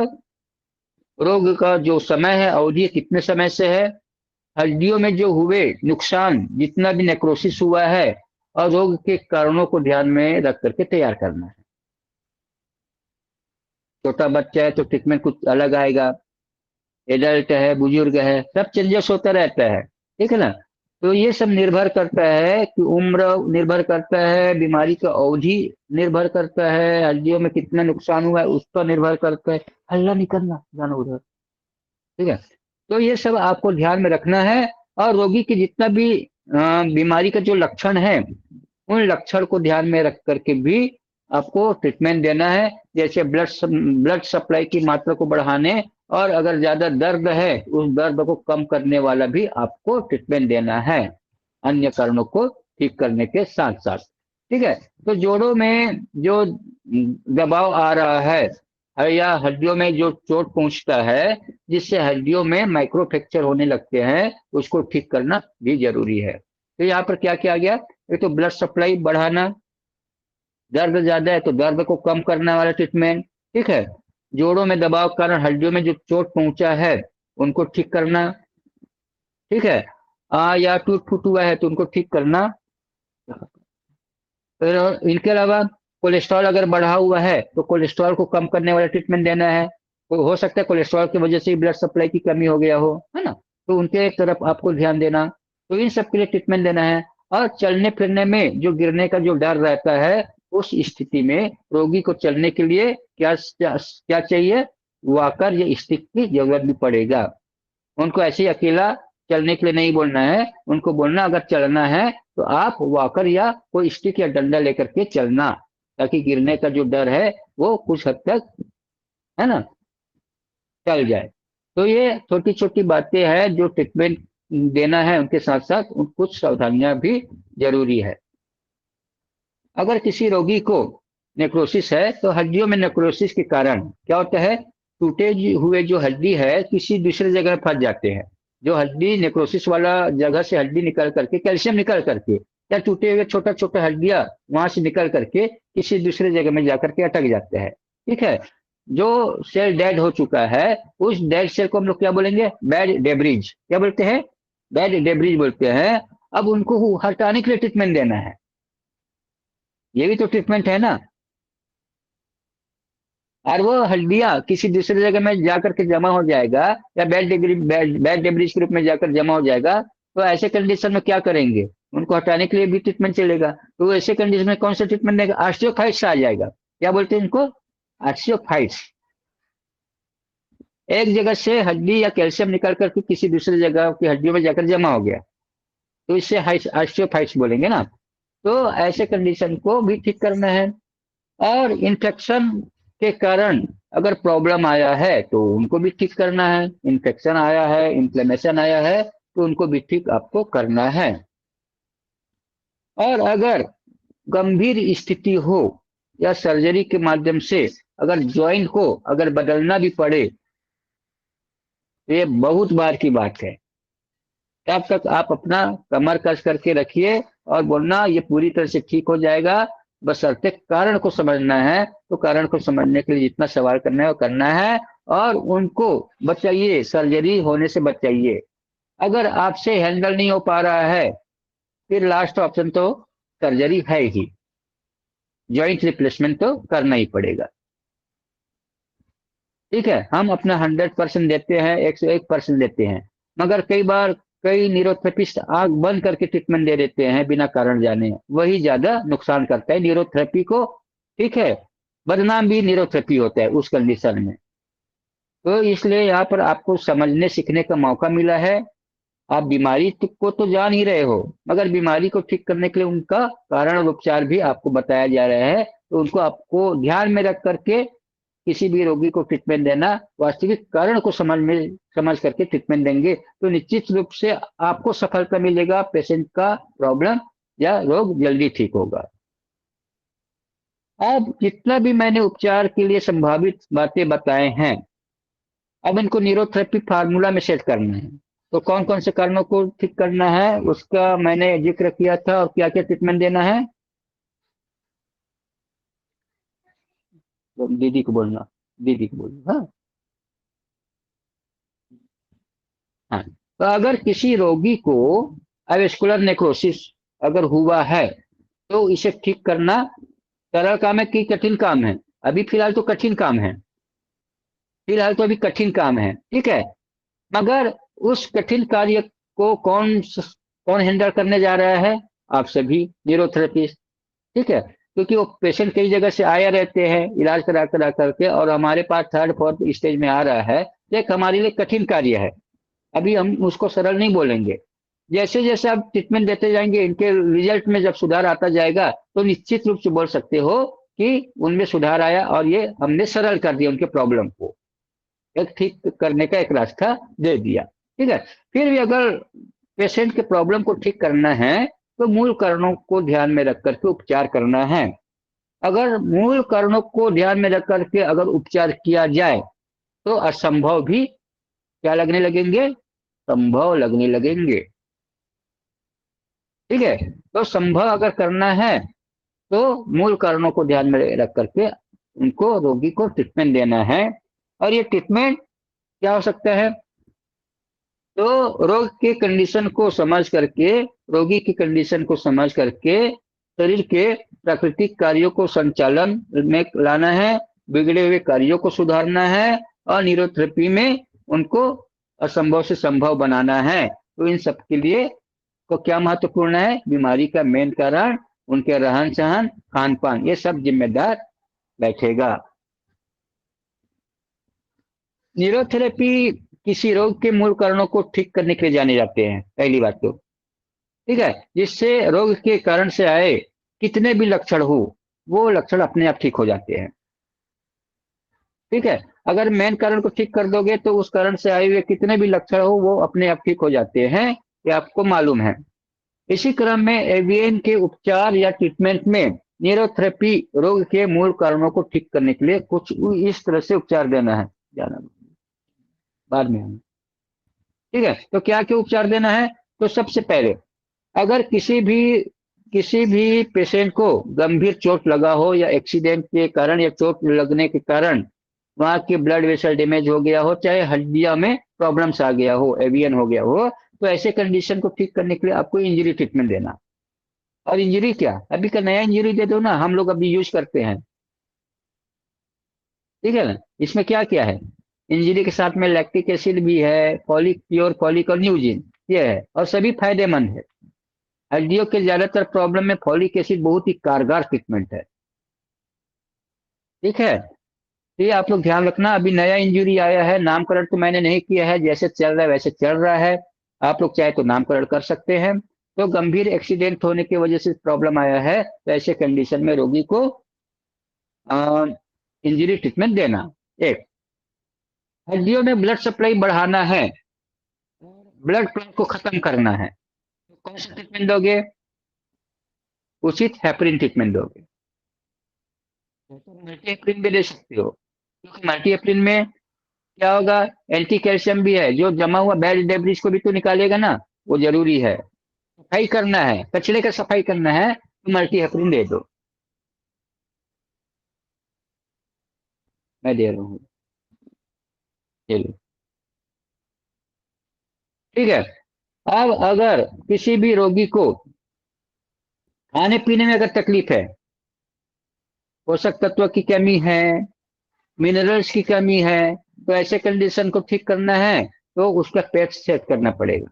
रोग का जो समय है, अवधि कितने समय से है, हड्डियों में जो हुए नुकसान, जितना भी नेक्रोसिस हुआ है, और रोग के कारणों को ध्यान में रख करके तैयार करना है। छोटा बच्चा है तो ट्रीटमेंट कुछ अलग आएगा, एडल्ट है, बुजुर्ग है, सब चेंजेस होता रहता है। ठीक है ना। तो ये सब निर्भर करता है कि उम्र निर्भर करता है, बीमारी का अवधि निर्भर करता है, हड्डियों में कितना नुकसान हुआ है उस पर निर्भर करता है। हल्ला नहीं करना, जानो उधर। ठीक है। तो ये सब आपको ध्यान में रखना है। और रोगी की जितना भी बीमारी का जो लक्षण है, उन लक्षण को ध्यान में रख करके भी आपको ट्रीटमेंट देना है। जैसे ब्लड सप्लाई की मात्रा को बढ़ाने, और अगर ज्यादा दर्द है उस दर्द को कम करने वाला भी आपको ट्रीटमेंट देना है, अन्य कारणों को ठीक करने के साथ साथ। ठीक है। तो जोड़ों में जो दबाव आ रहा है या हड्डियों में जो चोट पहुंचता है, जिससे हड्डियों में माइक्रो फ्रैक्चर होने लगते हैं, उसको ठीक करना भी जरूरी है। तो यहाँ पर क्या किया गया? एक तो ब्लड सप्लाई बढ़ाना, दर्द ज्यादा है तो दर्द को कम करने वाला ट्रीटमेंट। ठीक है। जोड़ों में दबाव के कारण हड्डियों में जो चोट पहुंचा है उनको ठीक करना। ठीक है। या टूट फूट हुआ है तो उनको ठीक करना। फिर इनके अलावा कोलेस्ट्रॉल अगर बढ़ा हुआ है तो कोलेस्ट्रॉल को कम करने वाला ट्रीटमेंट देना है। तो हो सकता है कोलेस्ट्रॉल की वजह से ब्लड सप्लाई की कमी हो गया हो, है ना, तो उनके तरफ आपको ध्यान देना। तो इन सब के लिए ट्रीटमेंट देना है। और चलने फिरने में जो गिरने का जो डर रहता है, उस स्थिति में रोगी को चलने के लिए क्या क्या, क्या चाहिए? वॉकर या स्टिक की जरूरत भी पड़ेगा। उनको ऐसे ही अकेला चलने के लिए नहीं बोलना है, उनको बोलना अगर चलना है तो आप वॉकर या कोई स्टिक या डंडा लेकर के चलना, ताकि गिरने का जो डर है वो कुछ हद तक, है ना, चल जाए। तो ये छोटी छोटी बातें हैं जो ट्रीटमेंट देना है, उनके साथ साथ कुछ सावधानियां भी जरूरी है। अगर किसी रोगी को नेक्रोसिस है तो हड्डियों में नेक्रोसिस के कारण क्या होता है? टूटे हुए जो हड्डी है किसी दूसरे जगह फंस जाते हैं। जो हड्डी नेक्रोसिस वाला जगह से हड्डी निकल करके, कैल्शियम निकल करके, या टूटे हुए छोटा छोटा हड्डियां वहां से निकल करके किसी दूसरे जगह में जाकर के अटक जाते हैं। ठीक है। जो सेल डेड हो चुका है, उस डेड सेल को हम लोग क्या बोलेंगे? Bad debris. क्या बोलते हैं? बैड डेब्रिज बोलते हैं। अब उनको हटाने के लिए ट्रीटमेंट देना है। ये भी तो ट्रीटमेंट है ना। और वो हड्डियां किसी दूसरी जगह में जाकर के जमा हो जाएगा, या बैड डेब्रिज के रूप में जाकर जमा हो जाएगा, तो ऐसे कंडीशन में क्या करेंगे? उनको हटाने के लिए भी ट्रीटमेंट चलेगा। तो ऐसे कंडीशन में कौन सा ट्रीटमेंट देगा? ऑस्टियोफाइट्स आ जाएगा। क्या बोलते हैं इनको? ऑस्टियोफाइट्स। एक जगह से हड्डी या कैल्शियम निकल कर के किसी दूसरी जगह की हड्डियों में जाकर जमा हो गया, तो इससे ऑस्टियोफाइट्स बोलेंगे ना। तो ऐसे कंडीशन को भी ठीक करना है। और इन्फेक्शन के कारण अगर प्रॉब्लम आया है तो उनको भी ठीक करना है। इन्फेक्शन आया है, इन्फ्लेमेशन आया है, तो उनको भी ठीक आपको करना है। और अगर गंभीर स्थिति हो या सर्जरी के माध्यम से अगर ज्वाइंट को अगर बदलना भी पड़े, तो ये बहुत बार की बात है। तब तक आप अपना कमर कस करके रखिए और बोलना ये पूरी तरह से ठीक हो जाएगा। बशर्ते कारण को समझना है, तो कारण को समझने के लिए जितना सवाल करना है वो करना है। और उनको बचाइए, सर्जरी होने से बचाइए। अगर आपसे हैंडल नहीं हो पा रहा है, फिर लास्ट ऑप्शन तो सर्जरी है ही, जॉइंट रिप्लेसमेंट तो करना ही पड़ेगा। ठीक है, हम अपना 100% देते हैं, 101% देते हैं, मगर कई बार कई न्यूरोथेरेपिस्ट आंख बंद करके ट्रीटमेंट दे देते हैं बिना कारण जाने, वही ज्यादा नुकसान करता है न्यूरोथेरेपी को। ठीक है, बदनाम भी न्यूरोथेरेपी होता है उस कंडीशन में। तो इसलिए यहाँ पर आपको समझने सीखने का मौका मिला है। आप बीमारी को तो जान ही रहे हो, मगर बीमारी को ठीक करने के लिए उनका कारण और उपचार भी आपको बताया जा रहा है, तो उनको आपको ध्यान में रख करके किसी भी रोगी को ट्रीटमेंट देना, वास्तविक कारण को समझ करके ट्रीटमेंट देंगे तो निश्चित रूप से आपको सफलता मिलेगा, पेशेंट का प्रॉब्लम या रोग जल्दी ठीक होगा। अब जितना भी मैंने उपचार के लिए संभावित बातें बताए हैं, अब इनको न्यूरोथेरेपी फार्मूला में सेट करना है। तो कौन कौन से कारणों को ठीक करना है उसका मैंने जिक्र किया था, और क्या क्या ट्रीटमेंट देना है। तो दीदी को बोलना, दीदी को बोलना, हाँ। हाँ, तो अगर किसी रोगी को एविस्कुलर नेक्रोसिस अगर हुआ है, तो इसे ठीक करना सरल काम है कि कठिन काम है? अभी फिलहाल तो कठिन काम है, फिलहाल तो अभी कठिन काम है, ठीक है। मगर उस कठिन कार्य को कौन हैंडल करने जा रहा है? आप सभी न्यूरोथेरेपिस्ट, ठीक है। क्योंकि वो पेशेंट कई जगह से आया रहते हैं इलाज करा करा करके, और हमारे पास थर्ड फोर्थ स्टेज में आ रहा है, तो एक हमारे लिए कठिन कार्य है। अभी हम उसको सरल नहीं बोलेंगे। जैसे जैसे आप ट्रीटमेंट देते जाएंगे, इनके रिजल्ट में जब सुधार आता जाएगा, तो निश्चित रूप से बोल सकते हो कि उनमें सुधार आया और ये हमने सरल कर दिया उनके प्रॉब्लम को, एक ठीक करने का एक रास्ता दे दिया, ठीक है। फिर भी अगर पेशेंट के प्रॉब्लम को ठीक करना है, तो मूल कारणों को ध्यान में रख करके उपचार करना है। अगर मूल कारणों को ध्यान में रख करके अगर उपचार किया जाए, तो असंभव भी क्या लगने लगेंगे? संभव लगने लगेंगे, ठीक है। तो संभव अगर करना है, तो मूल कारणों को ध्यान में रख करके उनको रोगी को ट्रीटमेंट देना है। और ये ट्रीटमेंट क्या हो सकता है? तो रोग की कंडीशन को समझ करके, रोगी की कंडीशन को समझ करके शरीर के प्राकृतिक कार्यों को संचालन में लाना है, बिगड़े हुए कार्यों को सुधारना है, और न्यूरोथेरेपी में उनको असंभव से संभव बनाना है। तो इन सब के लिए को क्या महत्वपूर्ण है? बीमारी का मेन कारण, उनके रहन सहन, खान पान, ये सब जिम्मेदार बैठेगा। न्यूरोथेरेपी किसी रोग के मूल कारणों को ठीक करने के लिए जाने जाते हैं, पहली बात तो, ठीक है। जिससे रोग के कारण से आए कितने भी लक्षण हो, वो लक्षण अपने आप ठीक हो जाते हैं, ठीक है। अगर मेन कारण को ठीक कर दोगे, तो उस कारण से आए हुए कितने भी लक्षण हो वो अपने आप ठीक हो जाते हैं, ये आपको मालूम है। इसी क्रम में एवीएन के उपचार या ट्रीटमेंट में न्यूरोथेरेपी रोग के मूल कारणों को ठीक करने के लिए कुछ इस तरह से उपचार देना है, जाना बाद में हम, ठीक है। तो क्या क्या उपचार देना है? तो सबसे पहले, अगर किसी भी पेशेंट को गंभीर चोट लगा हो, या एक्सीडेंट के कारण या चोट लगने के कारण वहां के ब्लड वेसल डैमेज हो गया हो, चाहे हड्डियों में प्रॉब्लम्स आ गया हो, एवियन हो गया हो, तो ऐसे कंडीशन को ठीक करने के लिए आपको इंजरी ट्रीटमेंट देना। और इंजरी क्या, अभी का नया इंजरी दे दो ना, हम लोग अभी यूज करते हैं, ठीक है ना। इसमें क्या क्या है? इंजरी के साथ में लैक्टिक एसिड भी है, फॉलिक, प्योर फॉलिक और न्यूजिन, ये है, और सभी फायदेमंद है। हड्डियों के ज्यादातर प्रॉब्लम में फॉलिक एसिड बहुत ही कारगर ट्रीटमेंट है, ठीक है। तो ये आप लोग ध्यान रखना। अभी नया इंजरी आया है, नामकरण तो मैंने नहीं किया है, जैसे चल रहा है वैसे चल रहा है, आप लोग चाहे तो नामकरण कर सकते हैं। तो गंभीर एक्सीडेंट होने की वजह से प्रॉब्लम आया है, तो ऐसे कंडीशन में रोगी को इंजरी ट्रीटमेंट देना। एक, हड्डियों में ब्लड सप्लाई बढ़ाना है, ब्लड क्लॉट को खत्म करना है, तो कौन सा ट्रीटमेंट दोगे? उचित हेपरिन ट्रीटमेंट दोगे। तो मल्टी हेपरिन भी दे सकते हो, क्योंकि मल्टी हेपरिन में क्या होगा, एंटी कैल्शियम भी है, जो जमा हुआ बैड डेब्रिज को भी तो निकालेगा ना, वो जरूरी है। सफाई करना है, कचरे का सफाई करना है, तो मल्टी हेपरिन दे दो। मैं दे रहा हूँ, चलो, ठीक है। अब अगर किसी भी रोगी को खाने पीने में अगर तकलीफ है, पोषक तत्व की कमी है, मिनरल्स की कमी है, तो ऐसे कंडीशन को ठीक करना है तो उसका पेट सेट करना पड़ेगा।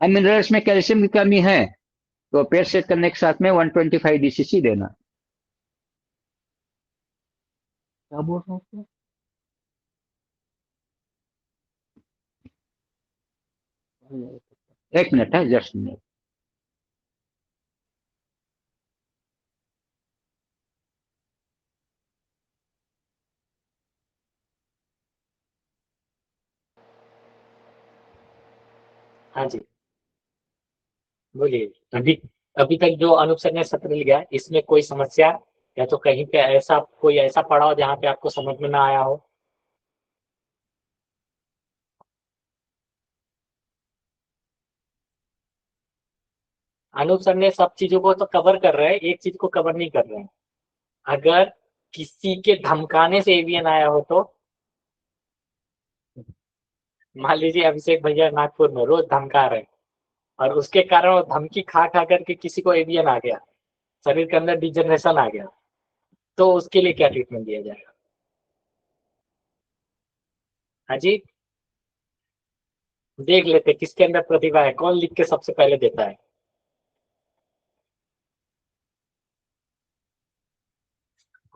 अब मिनरल्स में कैल्शियम की कमी है तो पेट सेट करने के साथ में 125 DCC देना। क्या बोल रहा हूँ? एक मिनट है, जस्ट मिनट। हाँ जी, बोलिए। अभी अभी तक जो अनूप सर ने सत्र लिया है, इसमें कोई समस्या या तो कहीं पे ऐसा कोई ऐसा पड़ा हो जहाँ पे आपको समझ में ना आया हो? अनूप सर ने सब चीजों को तो कवर कर रहे हैं, एक चीज को कवर नहीं कर रहे हैं। अगर किसी के धमकाने से एवियन आया हो तो, मान लीजिए अभिषेक भैया नागपुर में रोज धमका रहे हैं और उसके कारण वो धमकी खा खा करके किसी को एवियन आ गया, शरीर के अंदर डिजनरेशन आ गया, तो उसके लिए क्या ट्रीटमेंट दिया जाएगा? हाँ जी, देख लेते किसके अंदर प्रतिभा है, कौन लिख के सबसे पहले देता है।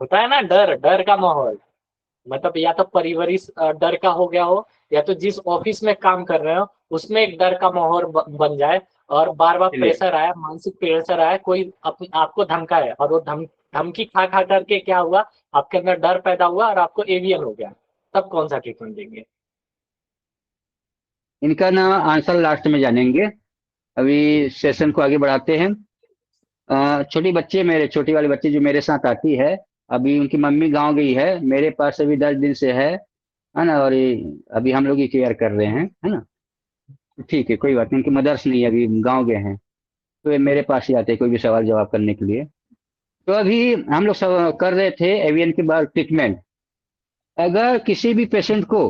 होता है ना डर, डर का माहौल, मतलब या तो परिवरिश डर का हो गया हो, या तो जिस ऑफिस में काम कर रहे हो उसमें एक डर का माहौल बन जाए, और बार बार चलिए, प्रेशर आया, मानसिक प्रेशर आया, कोई आपको धमकाए और वो धमकी खा खा करके क्या हुआ, आपके अंदर डर पैदा हुआ और आपको एवियन हो गया, तब कौन सा ट्रीटमेंट देंगे? इनका ना आंसर लास्ट में जानेंगे। अभी सेशन को आगे बढ़ाते हैं। छोटी बच्चे, मेरे छोटी वाली बच्ची जो मेरे साथ आती है, अभी उनकी मम्मी गांव गई है, मेरे पास अभी 10 दिन से है ना, और अभी हम लोग ही केयर कर रहे हैं, है ना। ठीक है, कोई बात नहीं, उनकी मदर्स नहीं है, अभी गांव गए हैं, तो ये मेरे पास ही आते हैं कोई भी सवाल जवाब करने के लिए। तो अभी हम लोग सब कर रहे थे एवियन के बाद ट्रीटमेंट। अगर किसी भी पेशेंट को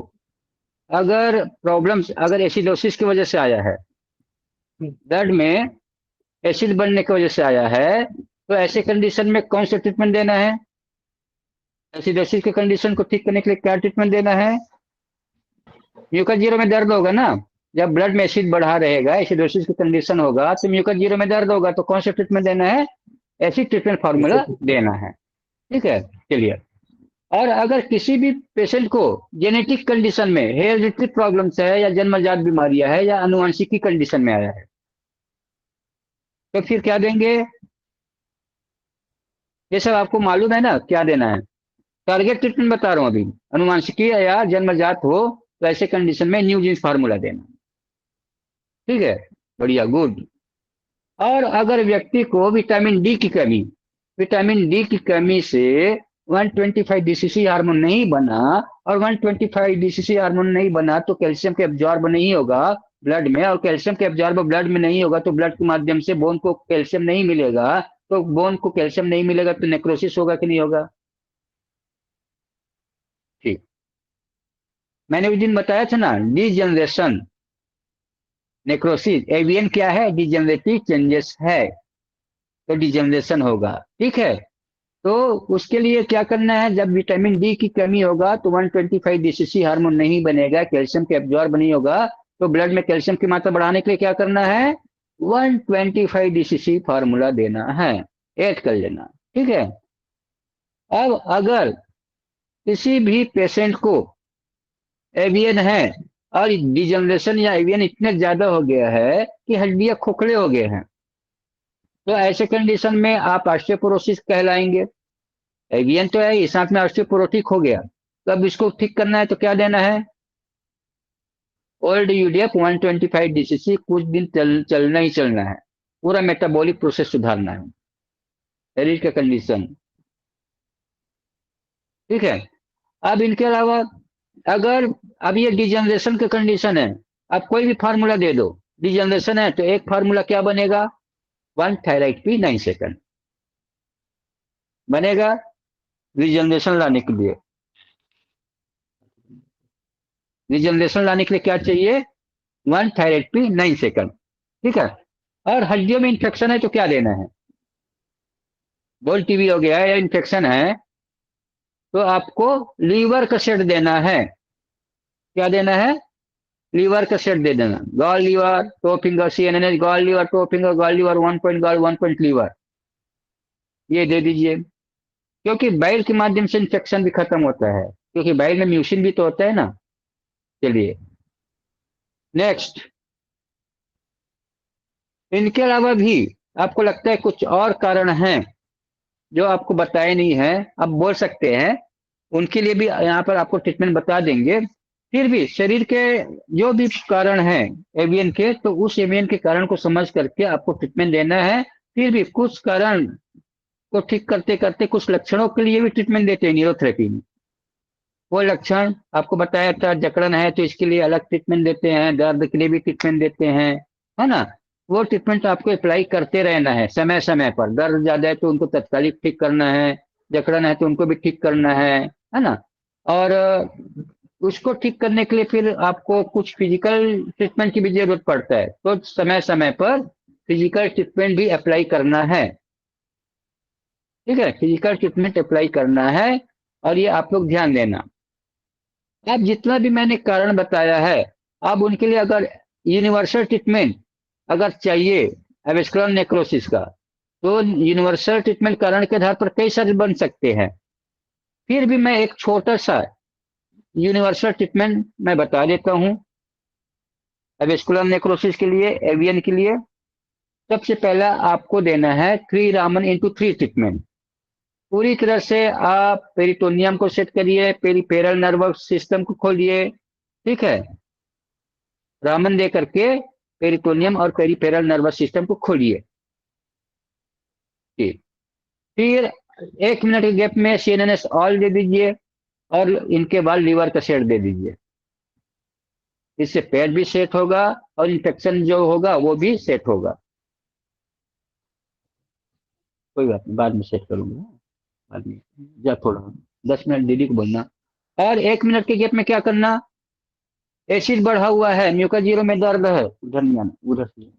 अगर प्रॉब्लम्स, अगर एसिडोसिस की वजह से आया है, ब्लड में एसिड बनने की वजह से आया है, तो ऐसे कंडीशन में कौन सा ट्रीटमेंट देना है? एसिडोसिस के कंडीशन को ठीक करने के लिए क्या ट्रीटमेंट देना है? म्यूकस जीरो में दर्द होगा ना, जब ब्लड में एसिड बढ़ा रहेगा, एसिडोसिस की कंडीशन होगा तो म्यूकस जीरो में दर्द होगा, तो कौन सा ट्रीटमेंट देना है? ऐसी ट्रीटमेंट इसे फार्मूला देना है। ठीक है, चलिए। और अगर किसी भी पेशेंट को जेनेटिक कंडीशन में हेरिडिटरी प्रॉब्लम्स है, या जन्मजात बीमारियां है, या आनुवंशिकी कंडीशन में आया है, तो फिर क्या देंगे? ये सब आपको मालूम है ना क्या देना है। टारगेट ट्रीटमेंट बता रहा हूँ अभी। अनुवांशिकी या जन्मजात हो तो ऐसे कंडीशन में न्यू जीन्स फार्मूला देना। ठीक है, बढ़िया, गुड। और अगर व्यक्ति को विटामिन डी की कमी, विटामिन डी की कमी से 125 DCC हार्मोन नहीं बना, और 125 DCC हार्मोन नहीं बना तो कैल्शियम के एब्जॉर्ब नहीं होगा ब्लड में, और कैल्शियम के एब्जॉर्ब ब्लड में नहीं होगा तो ब्लड के माध्यम से बोन को कैल्शियम नहीं मिलेगा, तो बोन को कैल्शियम नहीं मिलेगा तो नेक्रोसिस होगा कि नहीं होगा? ठीक। मैंने उस दिन बताया था ना, डिजनरेशन, नेक्रोसिस, एवियन क्या है? डिजेनरेटिव चेंजेस है, तो डिजेनरेशन होगा। ठीक है, तो उसके लिए क्या करना है? जब विटामिन डी की कमी होगा तो 125 DCC हार्मोन नहीं बनेगा, कैल्शियम के एब्जॉर्ब नहीं होगा, तो ब्लड में कैल्शियम की मात्रा बढ़ाने के लिए क्या करना है? 125 DCC फार्मूला देना है, ऐड कर लेना। ठीक है। अब अगर किसी भी पेशेंट को एवियन है, और डिजनरेशन या एवियन इतने ज्यादा हो गया है कि हड्डियां खोखले हो गए हैं, तो ऐसे कंडीशन में आप ऑस्टियोपोरोसिस कहलाएंगे। एवियन तो है ही, साथ में ऑस्टियोपोरोटिक हो गया, तो अब इसको ठीक करना है तो क्या देना है? ओल्ड यूडीएफ 125 DCC कुछ दिन चलना ही चलना है, पूरा मेटाबॉलिक प्रोसेस सुधारना है, शरीर का कंडीशन। ठीक है। अब इनके अलावा अगर अब ये डिजनरेशन का कंडीशन है, आप कोई भी फार्मूला दे दो, डिजनरेशन है तो एक फार्मूला क्या बनेगा? 1 थायराइड P 9 सेकंड बनेगा रिजनरेशन लाने के लिए। रिजनरेशन लाने के लिए क्या चाहिए? 1 थायराइड P 9 सेकंड। ठीक है। और हड्डियों में इंफेक्शन है तो क्या देना है? बोल टीबी हो गया है या इन्फेक्शन है, तो आपको लीवर का सेट देना है। क्या देना है? लीवर का सेट दे देना। Gall liver, toe finger, CNNS, gall liver, toe finger, gall liver, 1 point gall, 1 point liver, ये दे दीजिए। क्योंकि बाइल के माध्यम से इन्फेक्शन भी खत्म होता है, क्योंकि बाइल में म्यूसिन भी तो होता है ना। चलिए नेक्स्ट, इनके अलावा भी आपको लगता है कुछ और कारण हैं जो आपको बताए नहीं है, आप बोल सकते हैं, उनके लिए भी यहाँ पर आपको ट्रीटमेंट बता देंगे। फिर भी शरीर के जो भी कारण हैं एवियन के, तो उस एवियन के कारण को समझ करके आपको ट्रीटमेंट देना है। फिर भी कुछ कारण को ठीक करते करते कुछ लक्षणों के लिए भी ट्रीटमेंट देते हैं न्यूरोथेरेपी में। वो लक्षण आपको बताया था, जकड़न है तो इसके लिए अलग ट्रीटमेंट देते हैं, दर्द के लिए भी ट्रीटमेंट देते हैं, है ना। वो ट्रीटमेंट आपको अप्लाई करते रहना है समय समय पर। दर्द ज्यादा है तो उनको तत्कालिक ठीक करना है, जकड़न है तो उनको भी ठीक करना है ना। और उसको ठीक करने के लिए फिर आपको कुछ फिजिकल ट्रीटमेंट की भी जरूरत पड़ता है, तो समय समय पर फिजिकल ट्रीटमेंट भी अप्लाई करना है। ठीक है, फिजिकल ट्रीटमेंट अप्लाई करना है, और ये आप लोग ध्यान देना। अब जितना भी मैंने कारण बताया है, अब उनके लिए अगर यूनिवर्सल ट्रीटमेंट अगर चाहिए एवेस्कुलर नेक्रोसिस का, तो यूनिवर्सल ट्रीटमेंट कारण के आधार पर कई सारे बन सकते हैं। फिर भी मैं एक छोटा सा यूनिवर्सल ट्रीटमेंट मैं बता देता हूँ एवेस्कुलर नेक्रोसिस के लिए, एवियन के लिए। सबसे पहला आपको देना है 3 रामन × 3 ट्रीटमेंट। पूरी तरह से आप पेरिटोनियम को सेट करिए, पेरिफेरल नर्वस सिस्टम को खोलिए। ठीक है, रामन दे करके पेरिटोनियम और पेरिफेरल नर्वस सिस्टम को खोलिए। ठीक, फिर 1 मिनट के गैप में CNNS ऑल दे दीजिए, और इनके बाद लीवर का सेट दे दीजिए। इससे पेट भी सेट होगा और इन्फेक्शन जो होगा वो भी सेट होगा। कोई बात नहीं, बाद में सेट करूंगा, बाद में। जा थोड़ा 10 मिनट दीदी को बोलना। और 1 मिनट के गैप में क्या करना, एसिड बढ़ा हुआ है, म्यूका जीरो में दर्द है, उधर नहीं आना, उधर से।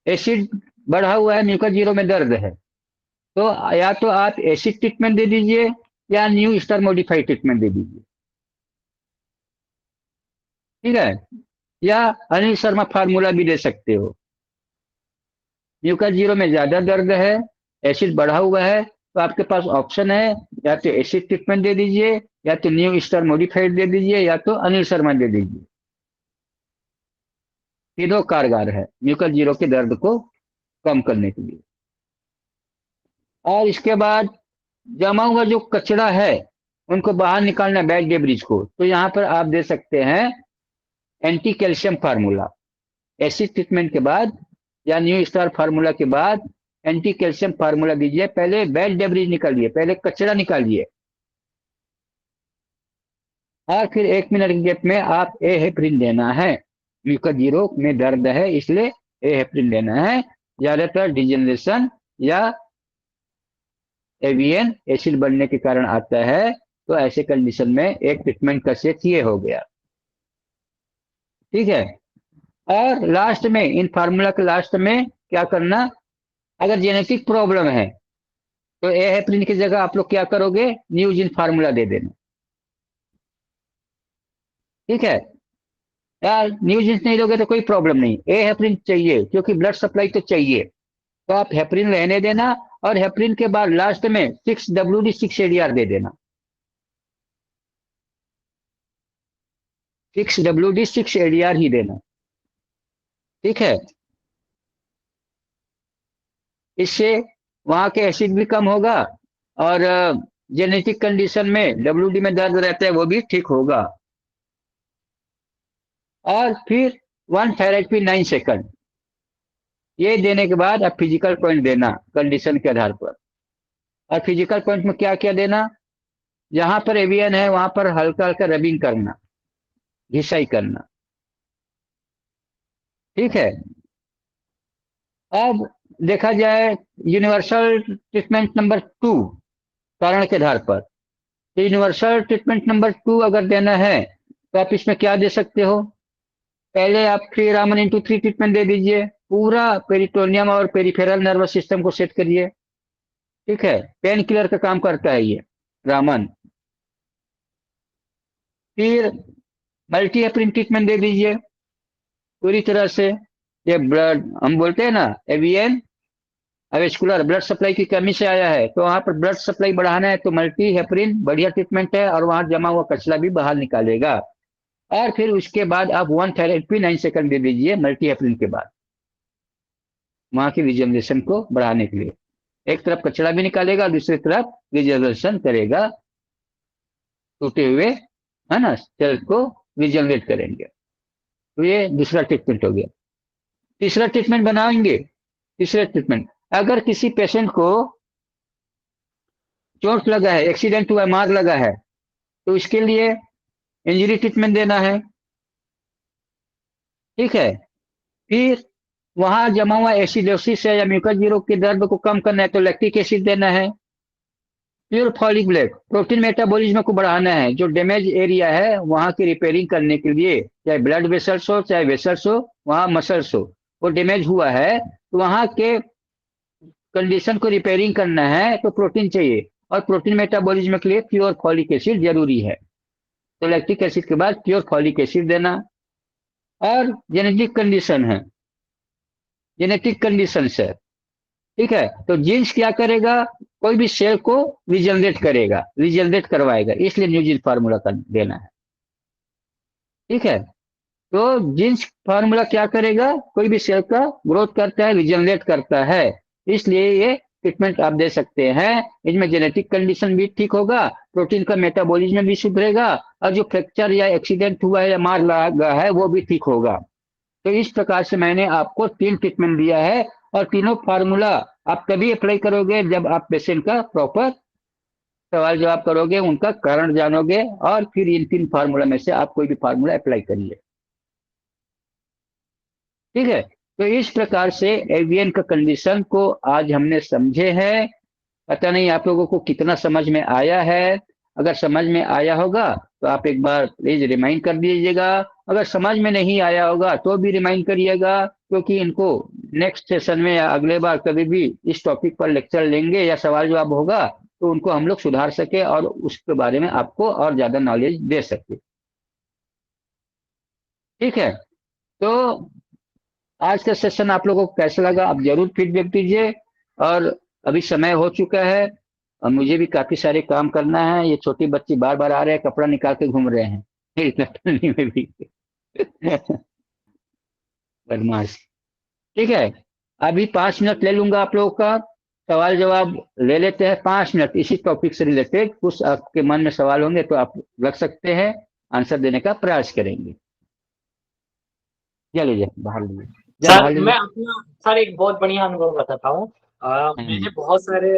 एसिड बढ़ा हुआ है, म्यूका जीरो में दर्द है, तो या तो आप एसिड ट्रीटमेंट दे दीजिए, या न्यू स्टार मॉडिफाइड ट्रीटमेंट दे दीजिए। ठीक है, या अनिल शर्मा फार्मूला भी दे सकते हो। म्यूका जीरो में ज्यादा दर्द है, एसिड बढ़ा हुआ है, तो आपके पास ऑप्शन है, या तो एसिड ट्रीटमेंट दे दीजिए, या तो न्यू स्टार मॉडिफाइड दे दीजिए, या तो अनिल शर्मा दे दीजिए। तीनों कारगर है म्यूका जीरो के दर्द को कम करने के लिए। और इसके बाद जमा हुआ जो कचरा है उनको बाहर निकालना, बैड डेब्रिज को, तो यहाँ पर आप दे सकते हैं anti calcium formula. Acid treatment के बाद या न्यू स्टार फार्मूला के बाद एंटी कैल्शियम फार्मूला दीजिए। पहले बैड डेब्रिज निकालिए, पहले कचरा निकालिए, और फिर 1 मिनट के गैप में आप ए हेपरिन देना है। म्यूका जीरो में दर्द है इसलिए ए हेपरिन देना है। ज्यादातर डिजेनरेशन या एवियन एसिड बढ़ने के कारण आता है, तो ऐसे कंडीशन में एक ट्रीटमेंट का सेट ये हो गया। ठीक है, और लास्ट में इन फार्मूला के लास्ट में क्या करना, अगर जेनेटिक प्रॉब्लम है तो ए हेपरिन की जगह आप लोग क्या करोगे, न्यूजिन फार्मूला दे देना। ठीक है, यार न्यूजिन नहीं दोगे तो कोई प्रॉब्लम नहीं, ए हेपरिन चाहिए क्योंकि ब्लड सप्लाई तो चाहिए, तो आप हेपरिन रहने देना, और हेपरिन के बाद लास्ट में 6WD 6 ADR दे देना। 6WD 6 ADR ही देना। ठीक है, इससे वहां के एसिड भी कम होगा, और जेनेटिक कंडीशन में WD में दर्द रहता है वो भी ठीक होगा। और फिर 1 थेरेपी 9 सेकंड, ये देने के बाद आप फिजिकल पॉइंट देना कंडीशन के आधार पर। और फिजिकल पॉइंट में क्या क्या देना, जहां पर एवियन है वहां पर हल्का हल्का रबिंग करना, घिसाई करना। ठीक है, अब देखा जाए यूनिवर्सल ट्रीटमेंट नंबर 2 कारण के आधार पर, तो यूनिवर्सल ट्रीटमेंट नंबर 2 अगर देना है तो आप इसमें क्या दे सकते हो, पहले आप 3 रामन × 3 ट्रीटमेंट दे दीजिए, पूरा पेरिटोनियम और पेरिफेरल नर्वस सिस्टम को सेट करिए। ठीक है, पेन किलर का काम करता है ये। रामन। फिर मल्टी हेपरिन ट्रीटमेंट दे दीजिए पूरी तरह से। ये ब्लड हम बोलते हैं ना, एवीएन वेस्कुलर ब्लड सप्लाई की कमी से आया है, तो वहां पर ब्लड सप्लाई बढ़ाना है तो मल्टी हेपरिन बढ़िया ट्रीटमेंट है, और वहां जमा हुआ कचरा भी बाहर निकालेगा। और फिर उसके बाद आप 1 थेरेपी 9 सेकंड दे दीजिए मल्टी हेपरिन के बाद, वहां की रिजनरेशन को बढ़ाने के लिए। एक तरफ कचरा भी निकालेगा, दूसरी तरफ रिजनरेशन करेगा, टूटे हुए है ना सेल्स को रिजनरेट करेंगे। तो ये दूसरा ट्रीटमेंट हो गया। तीसरा ट्रीटमेंट बनाएंगे। तीसरा ट्रीटमेंट, अगर किसी पेशेंट को चोट लगा है, एक्सीडेंट हुआ, मार लगा है, तो उसके लिए इंजरी ट्रीटमेंट देना है। ठीक है। फिर वहां जमा हुआ एसिडोसिस है या म्यूकस जीरो के दर्द को कम करना है तो लैक्टिक एसिड देना है। Pure folic blood protein metabolism को बढ़ाना है, जो डैमेज एरिया है वहां की रिपेयरिंग करने के लिए, चाहे ब्लड वेसल्स हो चाहे वेसल्स हो, वहां मसल्स हो, वो डैमेज हुआ है तो वहां के कंडीशन को रिपेयरिंग करना है तो प्रोटीन चाहिए, और प्रोटीन मेटाबॉलिज्म के लिए प्योर फॉलिक एसिड जरूरी है, तो लैक्टिक एसिड के बाद प्योर फॉलिक एसिड देना। और जेनेटिक कंडीशन है, जेनेटिक कंडीशन है। ठीक है, तो जीन्स क्या करेगा, कोई भी सेल को रिजनरेट करेगा, रिजनरेट करवाएगा, इसलिए न्यूजीन फार्मूला का देना है। ठीक है, तो जीन्स फार्मूला क्या करेगा, कोई भी सेल का ग्रोथ करता है, रिजनरेट करता है, इसलिए ये ट्रीटमेंट आप दे सकते हैं। इसमें जेनेटिक कंडीशन भी ठीक होगा, प्रोटीन का मेटाबॉलिज्म भी सुधरेगा, और जो फ्रैक्चर या एक्सीडेंट हुआ है या मार लगा है वो भी ठीक होगा। तो इस प्रकार से मैंने आपको 3 ट्रीटमेंट दिया है, और तीनों फार्मूला आप तभी अप्लाई करोगे जब आप पेशेंट का प्रॉपर सवाल जवाब करोगे, उनका कारण जानोगे, और फिर इन 3 फार्मूला में से आप कोई भी फार्मूला अप्लाई करिए। ठीक है, तो इस प्रकार से एवियन का कंडीशन को आज हमने समझे हैं। पता नहीं आप लोगों को कितना समझ में आया है। अगर समझ में आया होगा तो आप एक बार प्लीज रिमाइंड कर दीजिएगा, अगर समझ में नहीं आया होगा तो भी रिमाइंड करिएगा, क्योंकि इनको नेक्स्ट सेशन में या अगले बार कभी भी इस टॉपिक पर लेक्चर लेंगे या सवाल जवाब होगा तो उनको हम लोग सुधार सके और उसके बारे में आपको और ज्यादा नॉलेज दे सके। ठीक है, तो आज का सेशन आप लोगों को कैसा लगा आप जरूर फीडबैक दीजिए। और अभी समय हो चुका है और मुझे भी काफी सारे काम करना है। ये छोटी बच्ची बार बार आ रहे हैं, कपड़ा निकाल के घूम रहे हैं इतना ठंडी में भी बदमाश। ठीक है, अभी 5 मिनट ले लूंगा आप लोगों का, सवाल जवाब ले लेते हैं 5 मिनट इसी टॉपिक से रिलेटेड। कुछ आपके मन में सवाल होंगे तो आप रख सकते हैं, आंसर देने का प्रयास करेंगे। चलिए बाहर लीजिए, जा बाहर सर लीजिए। मैं अपना सर एक बहुत बढ़िया अनुभव बताता हूँ। मैंने बहुत सारे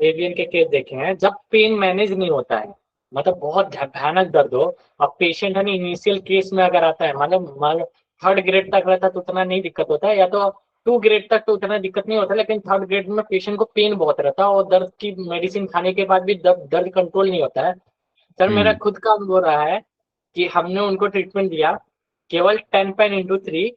एवियन के केस देखे हैं जब पेन मैनेज नहीं होता है, मतलब बहुत भयानक दर्द हो, अब पेशेंट है ना इनिशियल केस में अगर आता है, मतलब 3rd ग्रेड तक रहता है तो उतना नहीं दिक्कत होता है, या तो 2 ग्रेड तक तो उतना दिक्कत नहीं होता, लेकिन 3rd ग्रेड में पेशेंट को पेन बहुत रहता है और दर्द की मेडिसिन खाने के बाद भी दर्द कंट्रोल नहीं होता है। सर मेरा हम्म। खुद का अनुभव रहा है कि हमने उनको ट्रीटमेंट दिया केवल 10 पेन इंटू 3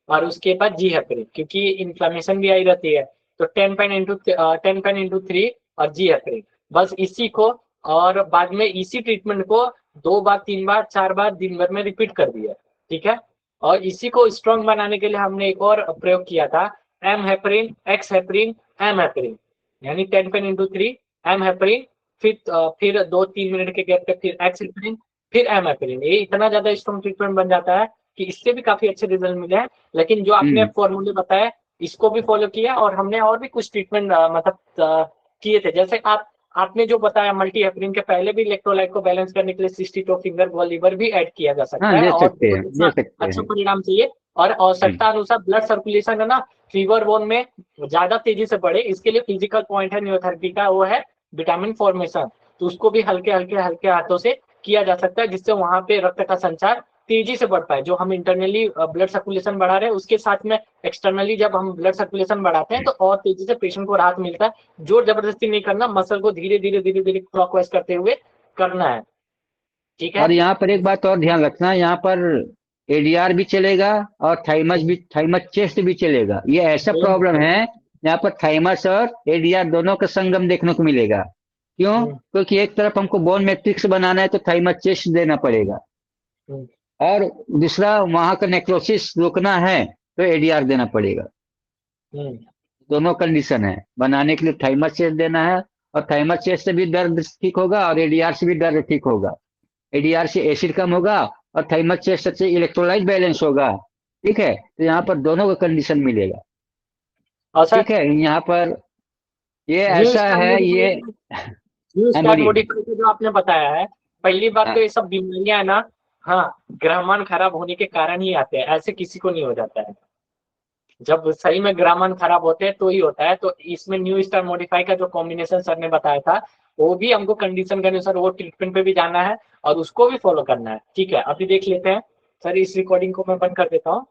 और उसके बाद जी हेपरिन, क्योंकि इन्फ्लामेशन भी आई रहती है, तो 10 पेन इंटू 3 और जी हेपरिन, बस इसी को, और बाद में इसी ट्रीटमेंट को 2 बार 3 बार 4 बार दिन भर में रिपीट कर दिया। ठीक है, और इसी को स्ट्रॉन्ग बनाने के लिए हमने एक और प्रयोग किया था, M heparin X heparin M heparin, यानी 10 पेन इंटू 3 एम हेपरिन, फिर 2-3 मिनट के गैप पे फिर एक्स हेपरिन फिर एम हेपरिन। ये इतना ज्यादा स्ट्रॉन्ग ट्रीटमेंट बन जाता है कि इससे भी काफी अच्छे रिजल्ट मिले हैं। लेकिन जो आपने हम्म। फॉर्मूले बताए इसको भी फॉलो किया, और हमने और भी कुछ ट्रीटमेंट किए थे, जैसे आपने जो बताया मल्टी हेपरिन के पहले भी इलेक्ट्रोलाइट को बैलेंस करने के लिए सिस्टिटो फिंगर बॉल लीवर भी ऐड किया जा हाँ सकता है, दे और सकते हैं, बहुत दे अच्छा सकते अच्छा हैं। परिणाम चाहिए। और आवश्यकता अनुसार ब्लड सर्कुलेशन है ना फीवर बोन में ज्यादा तेजी से बढ़े, इसके लिए फिजिकल पॉइंट है न्यूरोथेरेपी का, वो है विटामिन फॉर्मेशन, तो उसको भी हल्के हल्के हल्के हाथों से किया जा सकता है, जिससे वहां पे रक्त का संचार तेजी से बढ़ पाए। जो हम इंटरनली ब्लड सर्कुलेशन बढ़ा रहे हैं उसके साथ में एक्सटर्नली जब हम ब्लड सर्कुलेशन बढ़ाते हैं तो और तेजी से पेशेंट को राहत मिलता है। जोर जबरदस्ती नहीं करना, मसल को धीरे धीरे धीरे धीरे क्लॉकवाइज करते हुए करना है। ठीक है, और यहाँ पर एक बात और ध्यान रखना, यहाँ पर एडीआर भी चलेगा और थाइमस चेस्ट भी चलेगा। ये ऐसा प्रॉब्लम है यहाँ पर थाइमस और एडीआर दोनों का संगम देखने को मिलेगा, क्यों? क्योंकि एक तरफ हमको बोन मैट्रिक्स बनाना है तो थाइमस चेस्ट देना पड़ेगा, और दूसरा वहां का नेक्रोसिस रोकना है तो एडीआर देना पड़ेगा। दोनों कंडीशन है बनाने के लिए, थाइमस चेस्ट देना है, और थाइमस चेस्ट से भी दर्द ठीक होगा और एडीआर से भी दर्द ठीक होगा। एडीआर से एसिड कम होगा और थाइमस चेस्ट से इलेक्ट्रोलाइट बैलेंस होगा। ठीक है, तो यहाँ पर दोनों का कंडीशन मिलेगा। और सर ठीक है, यहाँ पर ये न्यू ऐसा स्टार है ये। न्यू हाँ स्टार बोलिए। मॉडिफाई जो आपने बताया है, पहली बात तो हाँ, ये सब बीमारियां है ना, हाँ, ग्रामन खराब होने के कारण ही आते हैं, ऐसे किसी को नहीं हो जाता है। जब सही में ग्रामन खराब होते हैं तो ही होता है। तो इसमें न्यू स्टार मॉडिफाई का जो कॉम्बिनेशन सर ने बताया था, वो भी हमको कंडीशन के अनुसार वो ट्रीटमेंट पे भी जाना है और उसको भी फॉलो करना है। ठीक है, अभी देख लेते हैं। सर इस रिकॉर्डिंग को मैं बंद कर देता हूँ।